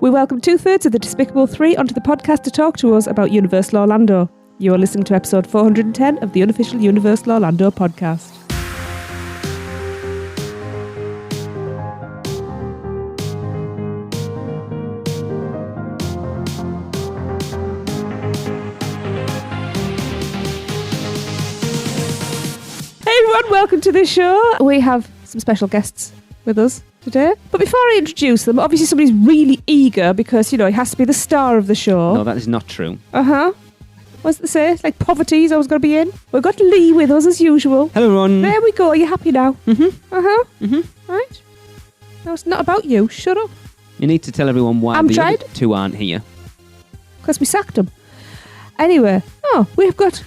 We welcome two-thirds of the Despicable Three onto the podcast to talk to us about Universal Orlando. You are listening to episode 410 of the unofficial Universal Orlando podcast. Hey everyone, welcome to the show. We have some special guests with us today. But before I introduce them, obviously somebody's really eager because, you know, he has to be the star of the show. No, that is not true. What's it say? It's like poverty's always got to be in. We've got Lee with us as usual. Hello, Ron. There we go. Are you happy now? Mm-hmm. Right. No, it's not about you. Shut up. You need to tell everyone why the other two aren't here. Because we sacked them. Anyway, we've got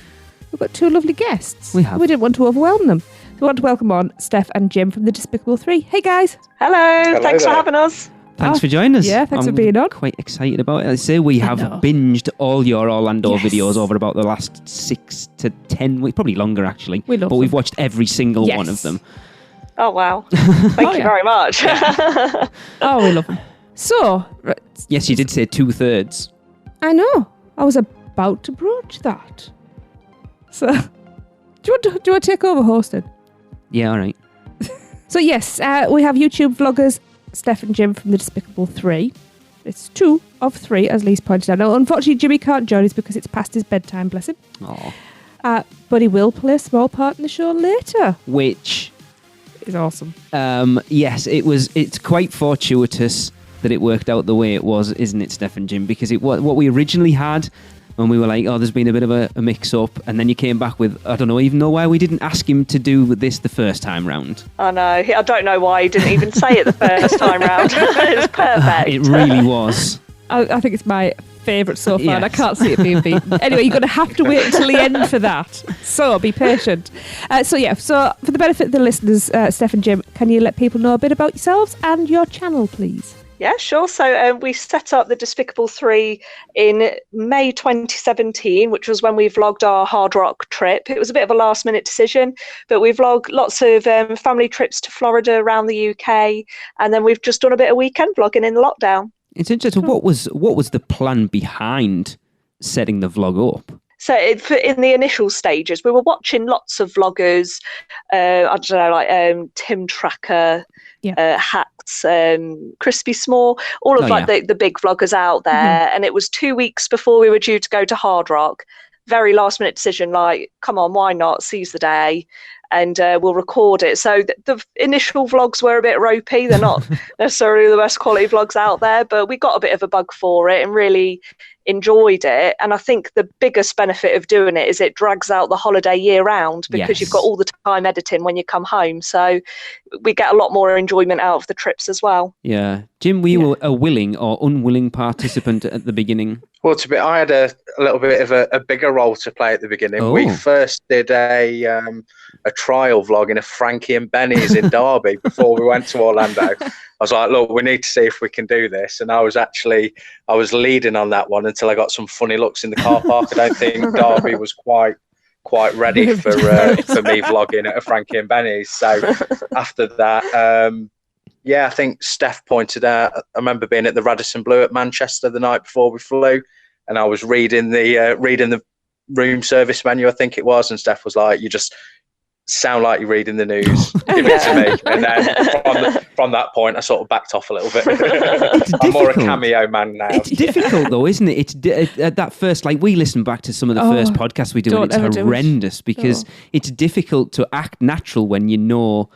two lovely guests. We have. We didn't want to overwhelm them. We want to welcome on Steph and Jim from the Despicable Three. Hey guys. Hello. Thanks for having us. Thanks for joining us. Yeah, thanks for being on. Quite excited about it. I say we have binged all your Orlando videos over about the last 6 to 10 weeks, probably longer actually. We love but them. We've watched every single one of them. Oh wow. Thank you very much. Oh, we love them. So, Yes, you did say 2/3. I know. I was about to broach that. So, do you want to take over hosting? Yeah, all right. So yes, we have YouTube vloggers Steph and Jim from the Despicable Three. It's 2 of 3, as Lee's pointed out. Now, unfortunately, Jimmy can't join us because it's past his bedtime, bless him. Aww. But he will play a small part in the show later. Which is awesome. Yes, it's quite fortuitous that it worked out the way it was, isn't it, Steph and Jim? Because what we originally had, when we were like, there's been a bit of a mix-up, and then you came back with, I don't even know why we didn't ask him to do this the first time round. I know. I don't know why he didn't even say it the first time round. It was perfect. It really was. I think it's my favourite so far, and I Yes. can't see it being beaten. Anyway, you're going to have to wait until the end for that. So be patient. So for the benefit of the listeners, Steph and Jim, can you let people know a bit about yourselves and your channel, please? Yeah, sure. So we set up the Despicable Three in May 2017, which was when we vlogged our Hard Rock trip. It was a bit of a last minute decision, but we vlogged lots of family trips to Florida, around the UK, and then we've just done a bit of weekend vlogging in lockdown. It's interesting. What was the plan behind setting the vlog up? So in the initial stages, we were watching lots of vloggers, I don't know, like Tim Tracker, Hacks, Crispy Small, all of the big vloggers out there. Mm-hmm. And it was 2 weeks before we were due to go to Hard Rock. Very last minute decision, like, come on, why not? Seize the day. And we'll record it. So the initial vlogs were a bit ropey. They're not necessarily the best quality vlogs out there, but we got a bit of a bug for it and really enjoyed it. And I think the biggest benefit of doing it is it drags out the holiday year round because you've got all the time editing when you come home. So we get a lot more enjoyment out of the trips as well. Yeah. Jim, were you a willing or unwilling participant at the beginning? Well, I had a little bit of a bigger role to play at the beginning. Oh. We first did a trial vlog in a Frankie and Benny's in Derby before we went to Orlando. I was like, look, we need to see if we can do this. And I was leading on that one until I got some funny looks in the car park. I don't think Derby was quite ready for me vlogging at a Frankie and Benny's. So after that, I think Steph pointed out, I remember being at the Radisson Blu at Manchester the night before we flew, and I was reading the room service menu, I think it was, and Steph was like, you just sound like you're reading the news, give it to me. And then from that point, I sort of backed off a little bit. I'm more a cameo man now. It's difficult though, isn't it? It's at that first, like we listen back to some of the first podcasts we do, and it's horrendous because it's difficult to act natural when you know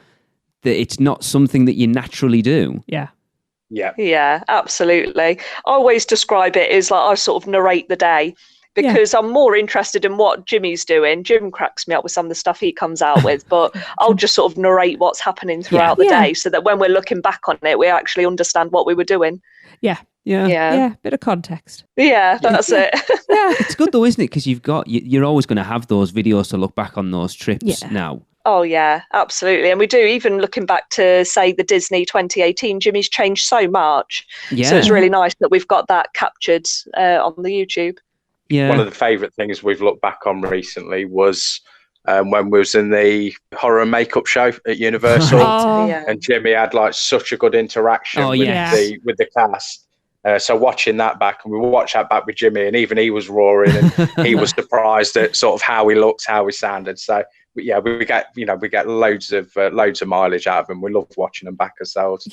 that it's not something that you naturally do. Yeah, absolutely. I always describe it as like I sort of narrate the day because I'm more interested in what Jimmy's doing. Jim cracks me up with some of the stuff he comes out with, but I'll just sort of narrate what's happening throughout the day so that when we're looking back on it, we actually understand what we were doing. Yeah, bit of context. Yeah, that's it. It's good though, isn't it? Because you're always going to have those videos to look back on those trips now. Oh, yeah, absolutely. And we do, even looking back to, say, the Disney 2018, Jimmy's changed so much. Yeah. So it's really nice that we've got that captured on the YouTube. Yeah. One of the favourite things we've looked back on recently was when we was in the horror makeup show at Universal. And Jimmy had like such a good interaction with the cast. So watching that back, and we watched that back with Jimmy, and even he was roaring, and he was surprised at sort of how he looked, how he sounded. So yeah, we get loads of mileage out of them. We love watching them back ourselves.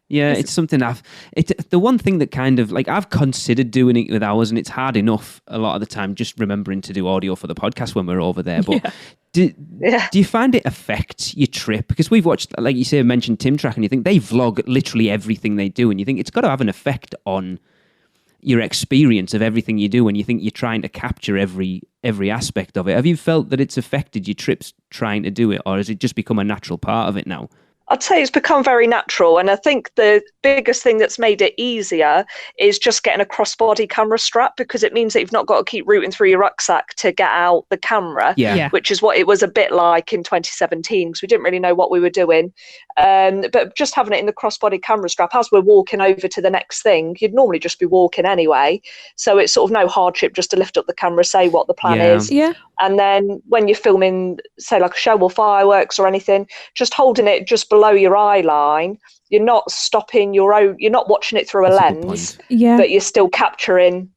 Yeah, it's something the one thing that kind of like I've considered doing it with ours, and it's hard enough a lot of the time just remembering to do audio for the podcast when we're over there. But do you find it affects your trip? Because we've watched, like you say, mentioned Tim Track, and you think they vlog literally everything they do, and you think it's got to have an effect on your experience of everything you do, and you think you're trying to capture every aspect of it. Have you felt that it's affected your trips trying to do it, or has it just become a natural part of it now? I'd say it's become very natural, and I think the biggest thing that's made it easier is just getting a crossbody camera strap, because it means that you've not got to keep rooting through your rucksack to get out the camera, which is what it was a bit like in 2017, because we didn't really know what we were doing. But just having it in the crossbody camera strap, as we're walking over to the next thing, you'd normally just be walking anyway, so it's sort of no hardship just to lift up the camera, say what the plan is. And then when you're filming, say like a show or fireworks or anything, just holding it just below your eye line, you're not stopping you're not watching it through a lens, but you're still capturing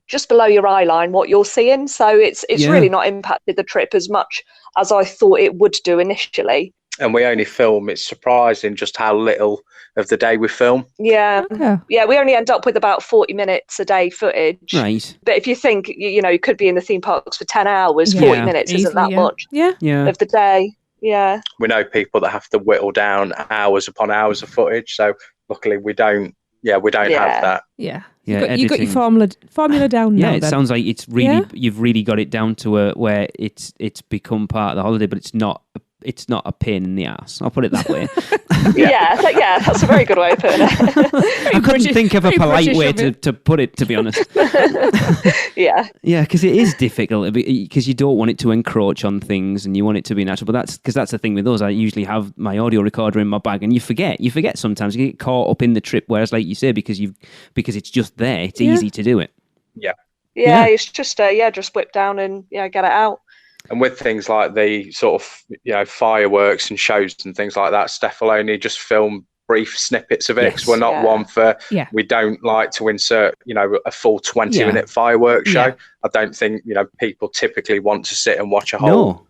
just below your eye line what you're seeing. So it's really not impacted the trip as much as I thought it would do initially. And we only film, it's surprising just how little of the day we film. We only end up with about 40 minutes a day footage. Right. But if you think, you could be in the theme parks for 10 hours, 40 minutes isn't that much of the day. Yeah. We know people that have to whittle down hours upon hours of footage. So luckily we don't have that. Yeah. You got your formula down now. Yeah, it sounds like it's really you've really got it down to where it's become part of the holiday, but it's not a pain in the ass. I'll put it that way. That's a very good way of putting it. I couldn't think of a polite way to put it, to be honest. Yeah, because it is difficult, because you don't want it to encroach on things and you want it to be natural. But that's the thing with us. I usually have my audio recorder in my bag, and you forget sometimes. You get caught up in the trip, whereas, like you say, because it's just there, it's easy to do it. It's just just whip down and get it out. And with things like the sort of, fireworks and shows and things like that, Steph will only just film brief snippets of it, because we're not one for, we don't like to insert, a full 20-minute fireworks show. I don't think, people typically want to sit and watch a whole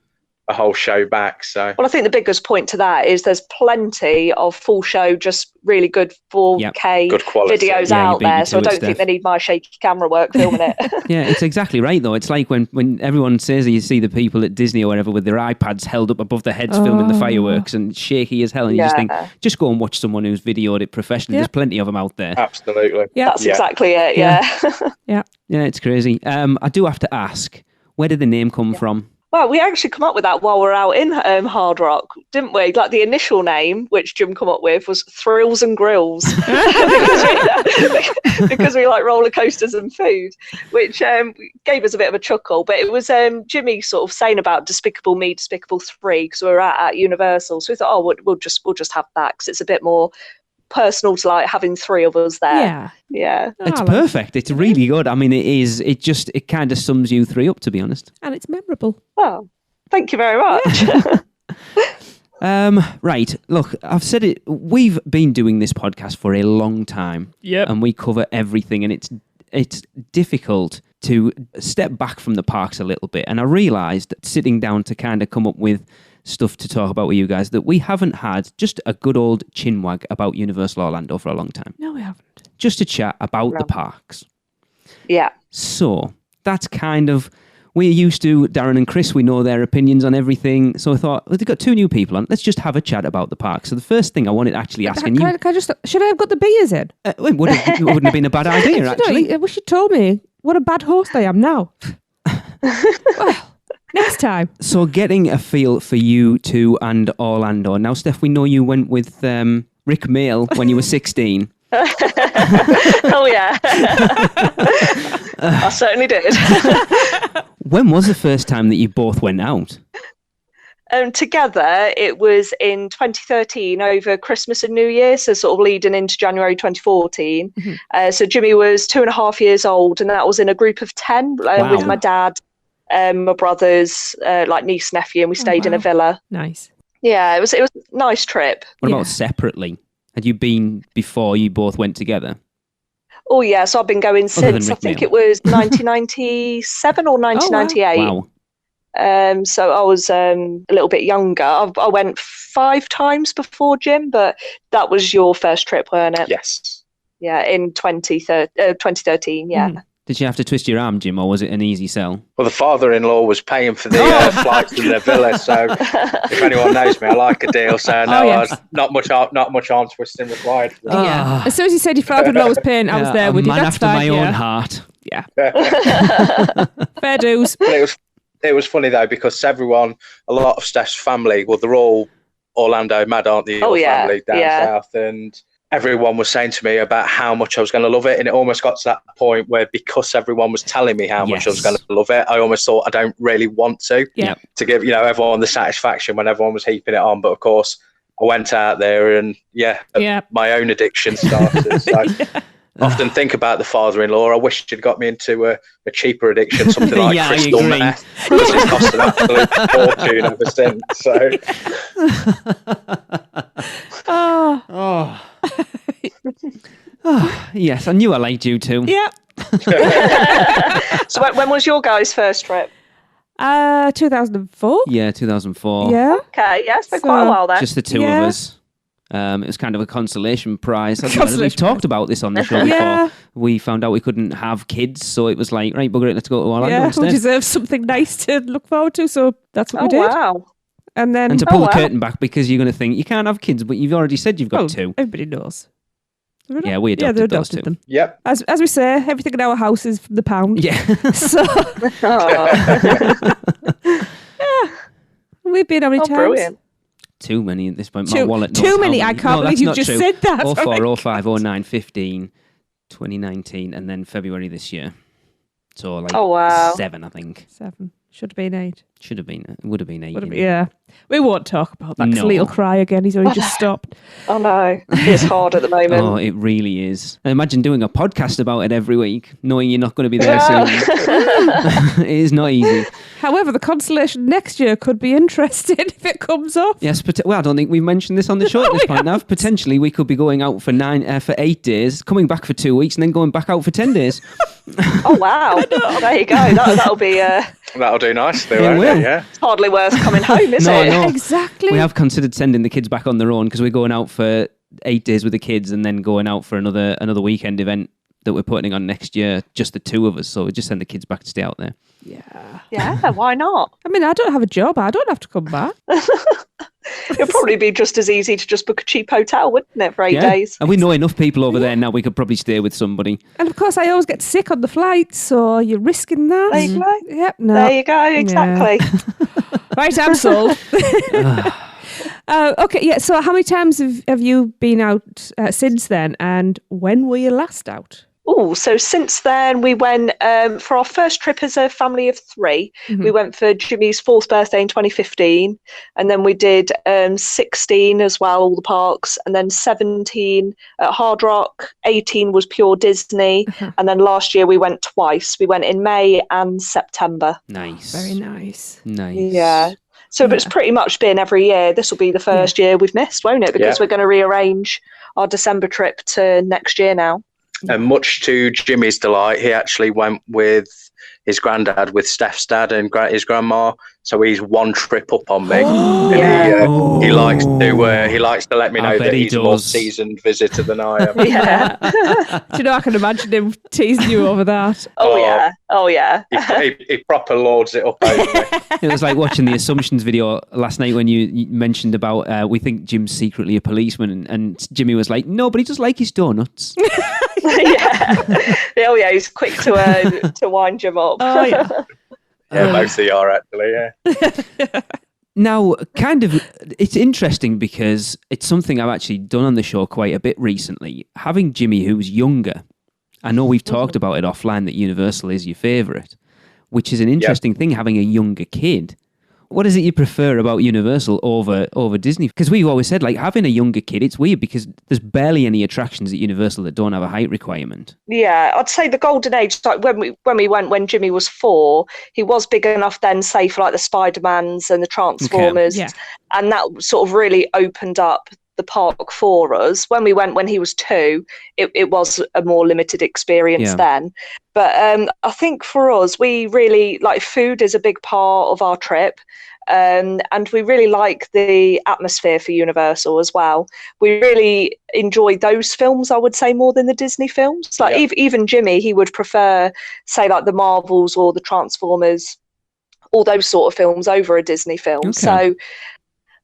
show back. So, well, I think the biggest point to that is there's plenty of full show, just really good 4K good quality videos out there. So I don't think they need my shaky camera work filming it. Yeah, it's exactly right though. It's like when everyone says that you see the people at Disney or whatever with their iPads held up above their heads filming the fireworks and shaky as hell, and you just think, just go and watch someone who's videoed it professionally. There's plenty of them out there. Absolutely. Yeah, that's exactly it. Yeah, it's crazy. I do have to ask, where did the name come from? Well, we actually come up with that while we're out in Hard Rock, didn't we? Like the initial name, which Jim come up with, was Thrills and Grills, because we like roller coasters and food, which gave us a bit of a chuckle. But it was Jimmy sort of saying about Despicable Me, Despicable Three, because we were at Universal. So we thought, we'll just have that, because it's a bit more personal to like having three of us there. It's perfect. It's really good. I mean, it is. It kind of sums you three up, to be honest. And it's memorable. Oh, thank you very much. Right. Look, I've said it. We've been doing this podcast for a long time. Yep. And we cover everything, and it's difficult to step back from the parks a little bit. And I realised, sitting down to kind of come up with stuff to talk about with you guys, that we haven't had just a good old chinwag about Universal Orlando for a long time. No, we haven't. Just to chat about the parks. Yeah. So that's kind of, we're used to Darren and Chris. We know their opinions on everything. So I thought, well, they've got two new people on. Let's just have a chat about the park. So the first thing I wanted actually asking you... Should I have got the beers in? It wouldn't have been a bad idea, actually. I wish you told me. What a bad host I am now. Well... Next time. So getting a feel for you two and Orlando. Now, Steph, we know you went with Rick Mail when you were 16. Oh, yeah. I certainly did. When was the first time that you both went out? Together, it was in 2013 over Christmas and New Year, so sort of leading into January 2014. Mm-hmm. So Jimmy was 2.5 years old, and that was in a group of 10 with my dad. My brothers, like niece, nephew, and we stayed in a villa. Nice. Yeah, it was a nice trip. What about separately? Had you been before you both went together? Oh, yeah. So I've been going since, I think it was 1997 or 1998. Oh, wow. So I was a little bit younger. I went 5 times before, Jim, but that was your first trip, weren't it? Yes. Yeah, in 2013, yeah. Did you have to twist your arm, Jim, or was it an easy sell? Well, the father-in-law was paying for the flights to the villa, so if anyone knows me, I like a deal. So no, not much arm twisting required. Yeah. As soon as you said your father-in-law was paying, I was there with you. Man That's after fine, my own heart. Yeah. Fair dues. It was funny though, because a lot of Steph's family, well, they're all Orlando mad, aren't they? Your family down south, and everyone was saying to me about how much I was going to love it, and it almost got to that point where, because everyone was telling me how much I was going to love it, I almost thought I don't really want to give everyone the satisfaction when everyone was heaping it on. But of course, I went out there and my own addiction started. So I often think about the father-in-law. I wish he'd got me into a cheaper addiction, something like crystal meth, because it's cost an absolute fortune ever since. So. Yes, I knew I liked you too. Yeah. So when was your guys' first trip? 2004. Yeah, 2004. Yeah. Okay, yeah, it's been quite a while then. Just the two of us. It was kind of a consolation prize. We've talked about this on the show before. We found out we couldn't have kids, so it was like, right, bugger it, let's go to Orlando instead. We deserve something nice to look forward to, so that's what we did. Wow. And to pull the curtain back, because you're going to think, you can't have kids, but you've already said you've got 2. Everybody knows. Yeah, we adopted those 2. Them. Yep. As we say, everything in our house is from the pound. Yeah. So, we've been how many times? Brilliant. Too many at this point. My wallet knows too many. how I can't believe you just said that. 04, 05, 09, 15, 2019, and then February this year. So like 7, I think. 7. Should have been 8. Should have been. It would have been 8. Yeah. We won't talk about that because Lee'll cry again. He's only just stopped. Oh no. It's hard at the moment. Oh, it really is. And imagine doing a podcast about it every week, knowing you're not going to be there soon. It is not easy. However, the consolation next year could be interesting if it comes off. Yes, well, I don't think we've mentioned this on the show at this point now. Potentially, we could be going out for 8 days, coming back for 2 weeks, and then going back out for 10 days. Oh, wow. There you go. That'll be... That'll do nicely, It won't will. it? Yeah. It's hardly worth coming home, is it? No. Exactly. We have considered sending the kids back on their own, because we're going out for 8 days with the kids and then going out for another weekend event that we're putting on next year, just the 2 of us. So we just send the kids back to stay out there. Yeah, why not? I mean, I don't have a job. I don't have to come back. It'd probably be just as easy to just book a cheap hotel, wouldn't it, for 8 days? And we know enough people over there now, we could probably stay with somebody. And of course, I always get sick on the flight, so you're risking that. There you go. Yep, no. There you go, exactly. Yeah. Right, I'm sold. Okay, yeah, so how many times have you been out since then, and when were you last out? Oh, so since then we went for our first trip as a family of 3. Mm-hmm. We went for Jimmy's 4th birthday in 2015, and then we did 16 as well, all the parks, and then 17 at Hard Rock, 18 was pure Disney, and then last year we went twice. We went in May and September. Nice. Very nice. Nice. Yeah. So it's pretty much been every year. This will be the first year we've missed, won't it? Because we're going to rearrange our December trip to next year now. And much to Jimmy's delight, he actually went with his granddad, with Steph's dad and his grandma. So he's one trip up on me. And he likes to let me know that he's a more seasoned visitor than I am. Yeah. Do you know, I can imagine him teasing you over that. Oh yeah. He proper lords it up over me. It was like watching the Assumptions video last night when you mentioned about we think Jim's secretly a policeman, and Jimmy was like, no, but he just likes his donuts. He's quick to wind Jim up. Oh yeah. Mostly are actually, yeah. Now, it's interesting because it's something I've actually done on the show quite a bit recently. Having Jimmy, who's younger, I know we've talked about it offline that Universal is your favourite, which is an interesting thing, having a younger kid. What is it you prefer about Universal over Disney? Because we've always said, like, having a younger kid, it's weird because there's barely any attractions at Universal that don't have a height requirement. Yeah, I'd say the golden age, like when we went when Jimmy was 4, he was big enough then, say, for like the Spider-Mans and the Transformers. Okay. Yeah. And that sort of really opened up the park for us. When we went when he was 2, it was a more limited experience then. But I think for us, we really like food is a big part of our trip. And we really like the atmosphere for Universal as well. We really enjoy those films, I would say, more than the Disney films. Like even Jimmy, he would prefer, say, like the Marvels or the Transformers, all those sort of films over a Disney film. Okay. So,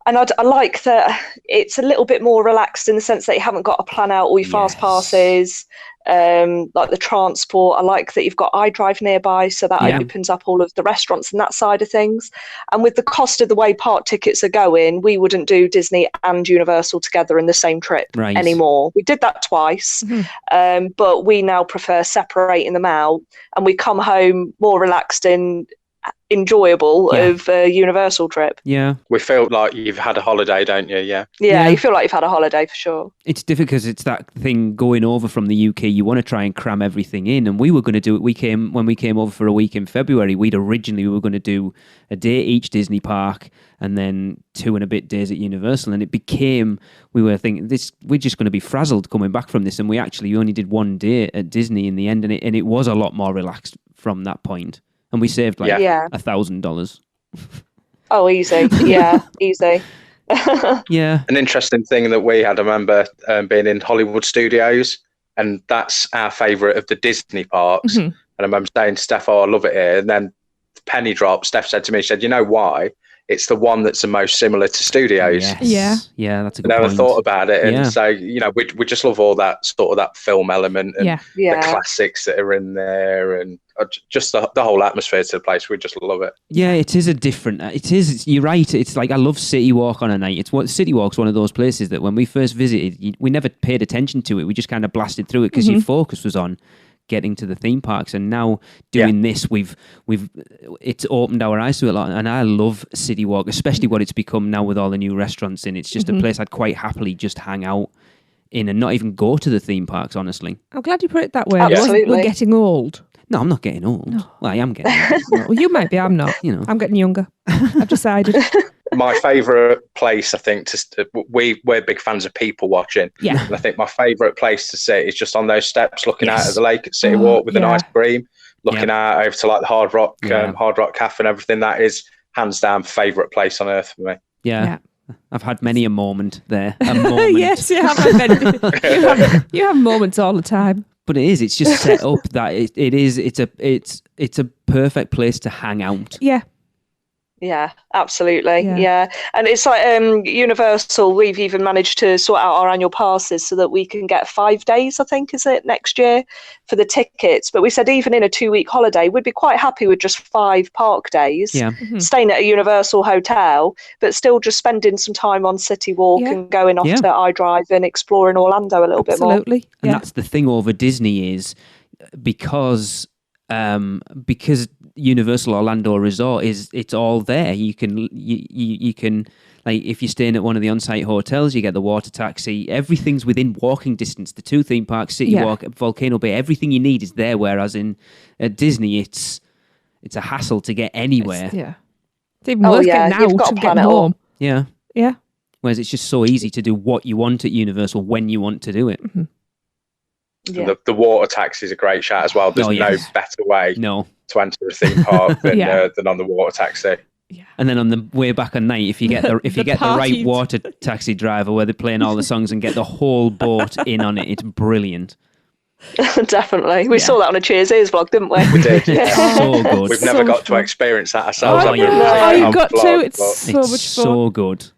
and I like that it's a little bit more relaxed in the sense that you haven't got to plan out all your fast passes, like the transport. I like that you've got iDrive nearby, so that opens up all of the restaurants and that side of things. And with the cost of the way park tickets are going, we wouldn't do Disney and Universal together in the same trip anymore. We did that twice, but we now prefer separating them out, and we come home more relaxed and enjoyable of a Universal trip. Yeah. We feel like you've had a holiday, don't you? Yeah, you feel like you've had a holiday for sure. It's difficult because it's that thing going over from the UK. You want to try and cram everything in, and we were going to do it. When we came over for a week in February, we were going to do a day at each Disney park and then 2 and a bit days at Universal, and it became, we were thinking, we're just going to be frazzled coming back from this, and we only did 1 day at Disney in the end, and it was a lot more relaxed from that point. And we saved like $1,000. Oh, easy. Yeah, easy. Yeah. An interesting thing that we had, I remember being in Hollywood Studios, and that's our favourite of the Disney parks. And I remember saying to Steph, I love it here. And then the penny dropped. Steph said to me, she said, you know why? It's the one that's the most similar to Studios. Yes. Yeah, that's a good point. Never thought about it. And so, we just love all that sort of that film element and the classics that are in there, and just the whole atmosphere to the place. We just love it. Yeah, it is a different, you're right. It's like, I love City Walk on a night. City Walk's one of those places that when we first visited, we never paid attention to it. We just kind of blasted through it because your focus was on getting to the theme parks, and now doing this, it's opened our eyes to it a lot. And I love City Walk, especially what it's become now with all the new restaurants in. It's just a place I'd quite happily just hang out in and not even go to the theme parks, honestly. I'm glad you put it that way. Absolutely. We're getting old. No, I'm not getting old. No. Well, I am getting old. Well, you might be, I'm not. I'm getting younger. I've decided. My favourite place, I think, we're big fans of people watching. Yeah. And I think my favourite place to sit is just on those steps, looking out at the lake at City Walk with an ice cream, looking out over to like the Hard Rock Cafe and everything. That is hands down favourite place on earth for me. Yeah. I've had many a moment there. A moment. Yes, you have. You have moments all the time. But it is. It's just set up that it's a perfect place to hang out. Yeah. Yeah, absolutely. Yeah. And it's like Universal, we've even managed to sort out our annual passes so that we can get 5 days, I think, is it, next year for the tickets. But we said even in a 2-week holiday, we'd be quite happy with just 5 park days, staying at a Universal hotel, but still just spending some time on City Walk and going off to iDrive and exploring Orlando a little bit more. And that's the thing over Disney is because Universal Orlando Resort it's all there. You can like, if you're staying at one of the on-site hotels, you get the water taxi. Everything's within walking distance. The 2 theme parks, City Walk, Volcano Bay, everything you need is there. Whereas at Disney, it's a hassle to get anywhere. It's even worse getting out and getting home. Yeah. Yeah. Whereas it's just so easy to do what you want at Universal when you want to do it. Yeah. The water taxi is a great shout as well. There's no better way to enter a theme park than on the water taxi. Yeah. And then on the way back at night, if you get the right water taxi driver where they're playing all the songs and get the whole boat in on it, it's brilliant. Definitely. We saw that on a Cheers Ears vlog, didn't we? We did, yeah. So good. We've never got to experience that ourselves. You've got to. It's so much fun. So good.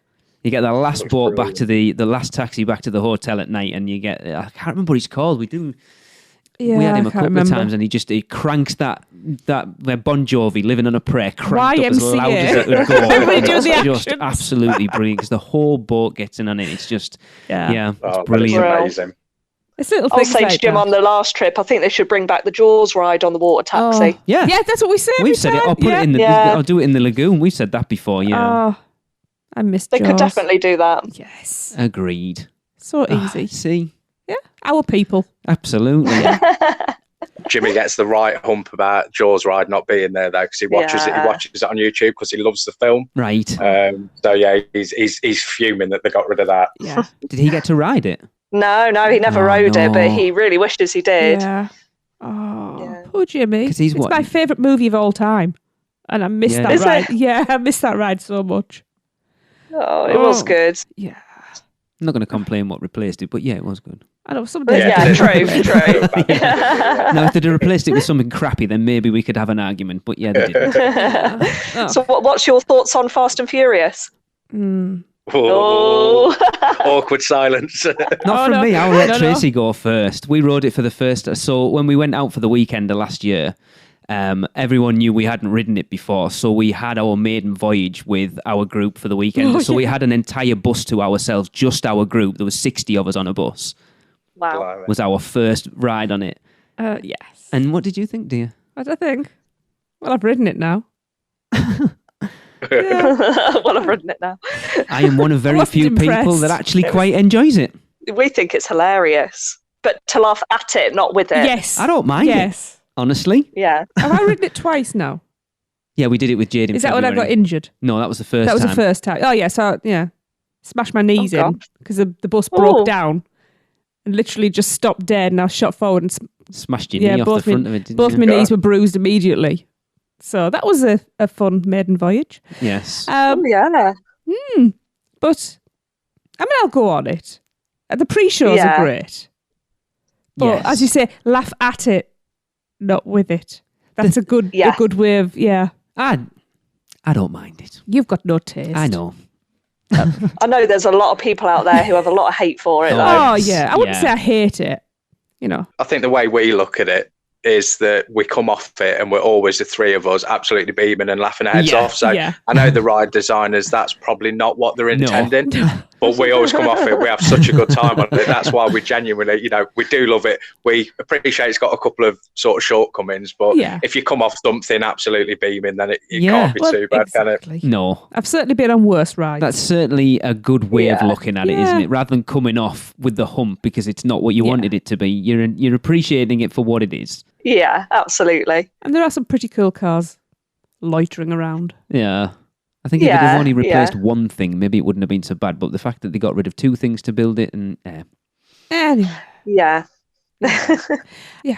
You get the last boat back to the last taxi back to the hotel at night, and you get, I can't remember what he's called. We had him a couple of times, and he cranks that Bon Jovi, Living on a Prayer, cranked up as loud as it would go. It's just absolutely brilliant because the whole boat gets in on it. It's just it's brilliant. It's amazing. I'll say to Jim on the last trip, I think they should bring back the Jaws ride on the water taxi. Yeah, that's what we said. We've said it. I'll put it in I'll do it in the lagoon. We've said that before. Yeah. I missed They Jaws. could definitely do that. Yes. Agreed. So easy. See? Yeah. Our people. Absolutely. Jimmy gets the right hump about Jaws ride not being there though, because he watches it. He watches it on YouTube because he loves the film. Right. So yeah, he's fuming that they got rid of that. Yeah. Did he get to ride it? No, he never rode it, but he really wishes he did. Yeah. Oh, poor Jimmy. It's my favourite movie of all time. And I missed that ride. Yeah, I missed that ride so much. Oh, it was good. Yeah. I'm not going to complain what replaced it, but yeah, it was good. I know some days. Yeah, true. Now, if they'd have replaced it with something crappy, then maybe we could have an argument. But yeah, they didn't. So, what's your thoughts on Fast and Furious? Oh. Awkward silence. Not from me. I'll let Tracy go first. We rode it for the first. So when we went out for the weekend last year, everyone knew we hadn't ridden it before. So we had our maiden voyage with our group for the weekend. We had an entire bus to ourselves, just our group. There was 60 of us on a bus. Wow. Was our first ride on it. Yes. And what did you think, dear? What did I think? Well, I've ridden it now. Well, I've ridden it now. I am one of very few people that actually quite enjoys it. We think it's hilarious, but to laugh at it, not with it. Yes. I don't mind it, honestly. Yeah. Have I ridden it twice now? Yeah, we did it with Jade in Is that when I got injured? No, that was the first time. That was the first time. Oh, yeah. So, smashed my knees in because the bus broke down and literally just stopped dead, and I shot forward and smashed your knee off the front of it, didn't both you? my knees were bruised immediately. So that was a fun maiden voyage. Yes. Yeah. But, I mean, I'll go on it. The pre-shows are great. But as you say, laugh at it, not with it. That's a good way of, I don't mind it. You've got no taste. I know. I know there's a lot of people out there who have a lot of hate for it, though. Oh, yeah. I wouldn't say I hate it, I think the way we look at it is that we come off it and we're always the three of us absolutely beaming and laughing our heads off. So I know the ride designers, that's probably not what they're intending, but we always come off it. We have such a good time on it. That's why we genuinely, we do love it. We appreciate it's got a couple of sort of shortcomings, but if you come off something absolutely beaming, then it can't be too bad, can it? No. I've certainly been on worse rides. That's certainly a good way of looking at it, isn't it? Rather than coming off with the hump because it's not what you wanted it to be. You're appreciating it for what it is. Yeah, absolutely. And there are some pretty cool cars loitering around. Yeah. I think if it had only replaced one thing, maybe it wouldn't have been so bad. But the fact that they got rid of two things to build it and... Anyway. Yeah.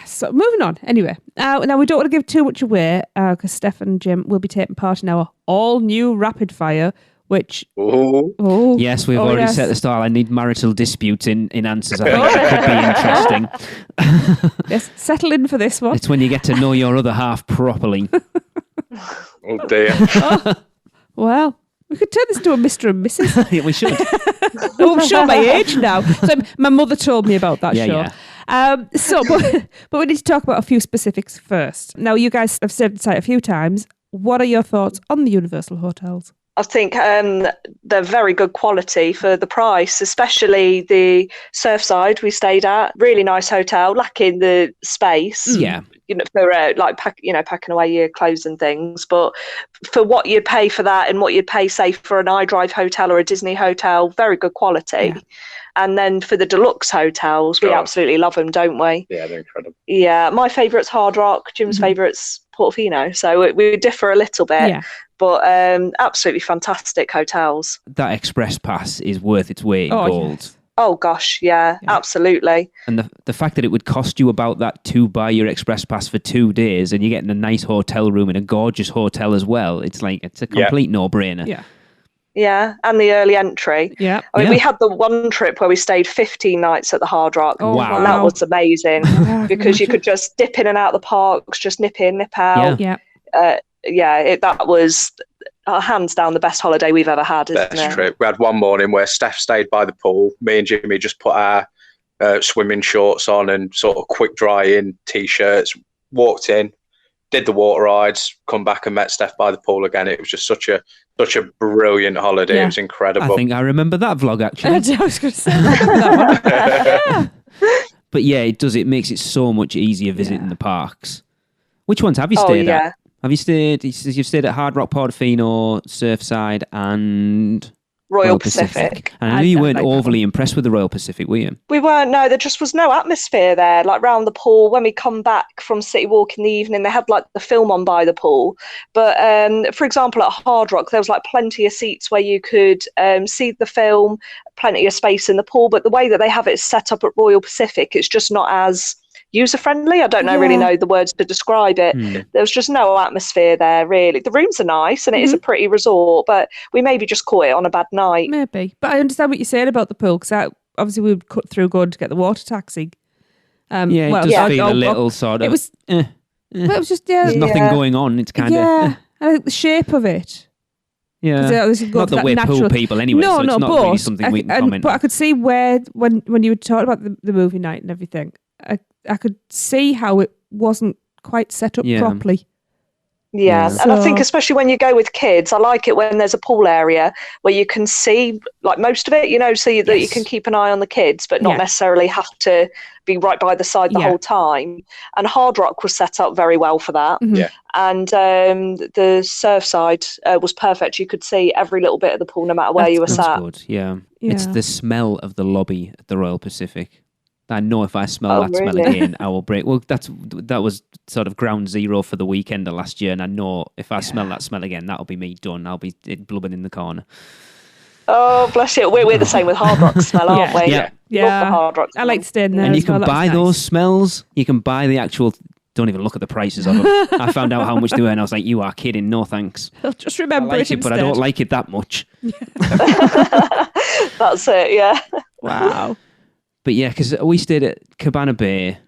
So moving on. Anyway, now we don't want to give too much away because Steph and Jim will be taking part in our all-new rapid fire, which... Yes, we've already set the style. I need marital disputes in answers. I think it could be interesting. Yes, settle in for this one. It's when you get to know your other half properly. Oh, dear. Well, we could turn this into a Mr. and Mrs. Yeah, we should. I'm showing my age now. So my mother told me about that show. Yeah. But we need to talk about a few specifics first. Now, you guys have said it a few times. What are your thoughts on the Universal hotels? I think they're very good quality for the price, especially the Surfside we stayed at. Really nice hotel, lacking the space. Yeah. For packing away your clothes and things. But for what you'd pay for that and what you'd pay, say, for an iDrive hotel or a Disney hotel, very good quality. Yeah. And then for the deluxe hotels, we absolutely love them, don't we? Yeah, they're incredible. Yeah, my favourite's Hard Rock. Jim's favourite's Portofino. So we differ a little bit. Yeah. But absolutely fantastic hotels. That express pass is worth its weight in gold. Yes. Oh, gosh, yeah, absolutely. And the fact that it would cost you about that to buy your express pass for 2 days and you're getting a nice hotel room in a gorgeous hotel as well, it's a complete no-brainer. Yeah. Yeah, and the early entry. Yeah. I mean, we had the one trip where we stayed 15 nights at the Hard Rock. Oh, wow. And that was amazing because you could just dip in and out of the parks, just nip in, nip out. Yeah. That was hands down the best holiday we've ever had. Best trip. We had one morning where Steph stayed by the pool. Me and Jimmy just put our swimming shorts on and sort of quick dry in t-shirts, walked in, did the water rides, come back and met Steph by the pool again. It was just such a brilliant holiday. Yeah. It was incredible. I think I remember that vlog actually. I was going to say that one. But yeah, it does. It makes it so much easier visiting the parks. Which ones have you stayed at? Have you stayed? You've stayed at Hard Rock, Portofino, Surfside, and Royal Pacific. And I know you weren't overly impressed with the Royal Pacific, were you? We weren't, no. There just was no atmosphere there. Like round the pool, when we come back from City Walk in the evening, they had like the film on by the pool. But for example, at Hard Rock, there was like plenty of seats where you could see the film, plenty of space in the pool. But the way that they have it set up at Royal Pacific, it's just not as user-friendly. I don't really know the words to describe it. There was just no atmosphere there, really. The rooms are nice and it is a pretty resort, but we maybe just caught it on a bad night. Maybe. But I understand what you're saying about the pool, because obviously we would cut through going to get the water taxi. It does feel a little sort of... It was... But it was just... There's nothing going on. It's kind of... Yeah. I think the shape of it. Yeah. Not that we're pool people anyway, so it's not really something we can comment But on. I could see where, when you were talking about the movie night and everything, I could see how it wasn't quite set up properly. Yeah, and I think especially when you go with kids, I like it when there's a pool area where you can see like most of it, so that you can keep an eye on the kids, but not necessarily have to be right by the side the whole time. And Hard Rock was set up very well for that. Yeah. And the Surfside was perfect. You could see every little bit of the pool no matter where you were sat. Good. Yeah. It's the smell of the lobby at the Royal Pacific. I know if I smell smell again, I will break. Well, that was sort of ground zero for the weekend of last year, and I know if I smell that smell again, that'll be me done. I'll be blubbing in the corner. Oh, bless you. We're the same with Hard Rock smell, aren't we? Yeah. Love the Hard Rock smell. I like to stay in there. And you can buy those smells. You can buy the actual... Don't even look at the prices of them. I found out how much they were, and I was like, "You are kidding? No thanks." I'll just remember I like it but I don't like it that much. That's it. Yeah. Wow. But yeah, because we stayed at Cabana Bay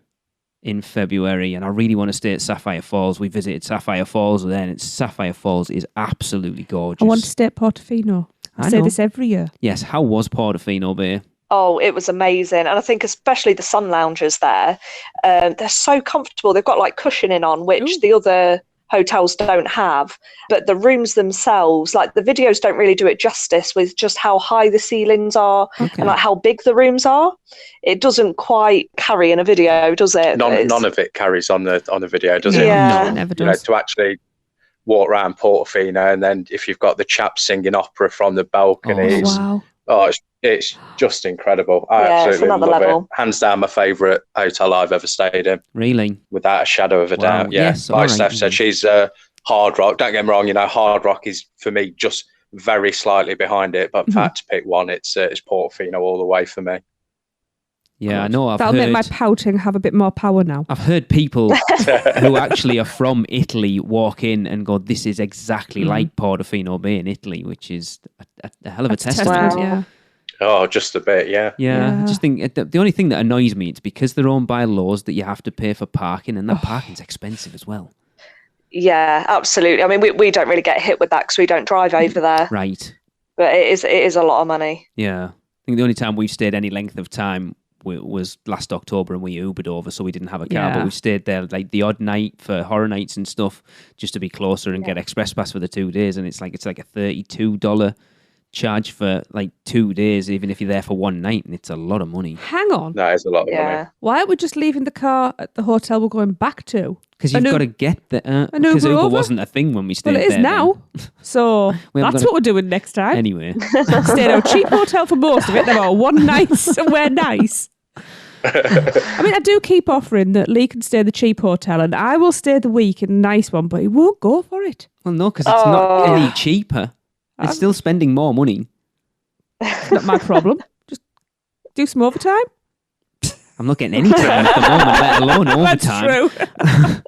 in February, and I really want to stay at Sapphire Falls. We visited Sapphire Falls then, and Sapphire Falls is absolutely gorgeous. I want to stay at Portofino. I say this every year. Yes, how was Portofino Bay? Oh, it was amazing. And I think especially the sun loungers there, they're so comfortable. They've got like cushioning on, which the other hotels don't have. But the rooms themselves, like the videos don't really do it justice with just how high the ceilings are and like how big the rooms are. It doesn't quite carry in a video, does it? None of it carries on the video, does it? Yeah. No, it never does. To actually walk around Portofino, and then if you've got the chaps singing opera from the balconies, it's just incredible. I absolutely love it. Hands down, my favourite hotel I've ever stayed in. Really? Without a shadow of a doubt. Yeah. Yes, like Steph said, she's Hard Rock. Don't get me wrong, Hard Rock is for me just very slightly behind it. But if I had to pick one, it's Portofino all the way for me. Yeah, I know. That'll make my pouting have a bit more power now. I've heard people who actually are from Italy walk in and go, "This is exactly like Portofino Bay in Italy," which is a hell of a testament. Yeah. Oh, just a bit, yeah. I just think the only thing that annoys me is because they're owned by laws that you have to pay for parking, and that parking's expensive as well. Yeah, absolutely. I mean, we don't really get hit with that because we don't drive over there. Right. But it is a lot of money. Yeah. I think the only time we've stayed any length of time was last October, and we Ubered over, so we didn't have a car, but we stayed there like the odd night for horror nights and stuff just to be closer and get express pass for the 2 days, and it's like a $32 charge for like 2 days, even if you're there for one night, and it's a lot of money. Hang on. That is a lot of money. Why aren't we just leaving the car at the hotel we're going back to? Because you've got to get there. Because Uber wasn't a thing when we stayed there. Well, it is now. So that's what we're doing next time. Anyway. Stayed at a cheap hotel for most of it. There were one night somewhere nice. I mean, I do keep offering that Lee can stay at the cheap hotel and I will stay the week in a nice one, but he won't go for it. Well, no, because it's not any cheaper. It's still spending more money. Not my problem. Just do some overtime. I'm not getting any time at the moment, let alone overtime. That's true.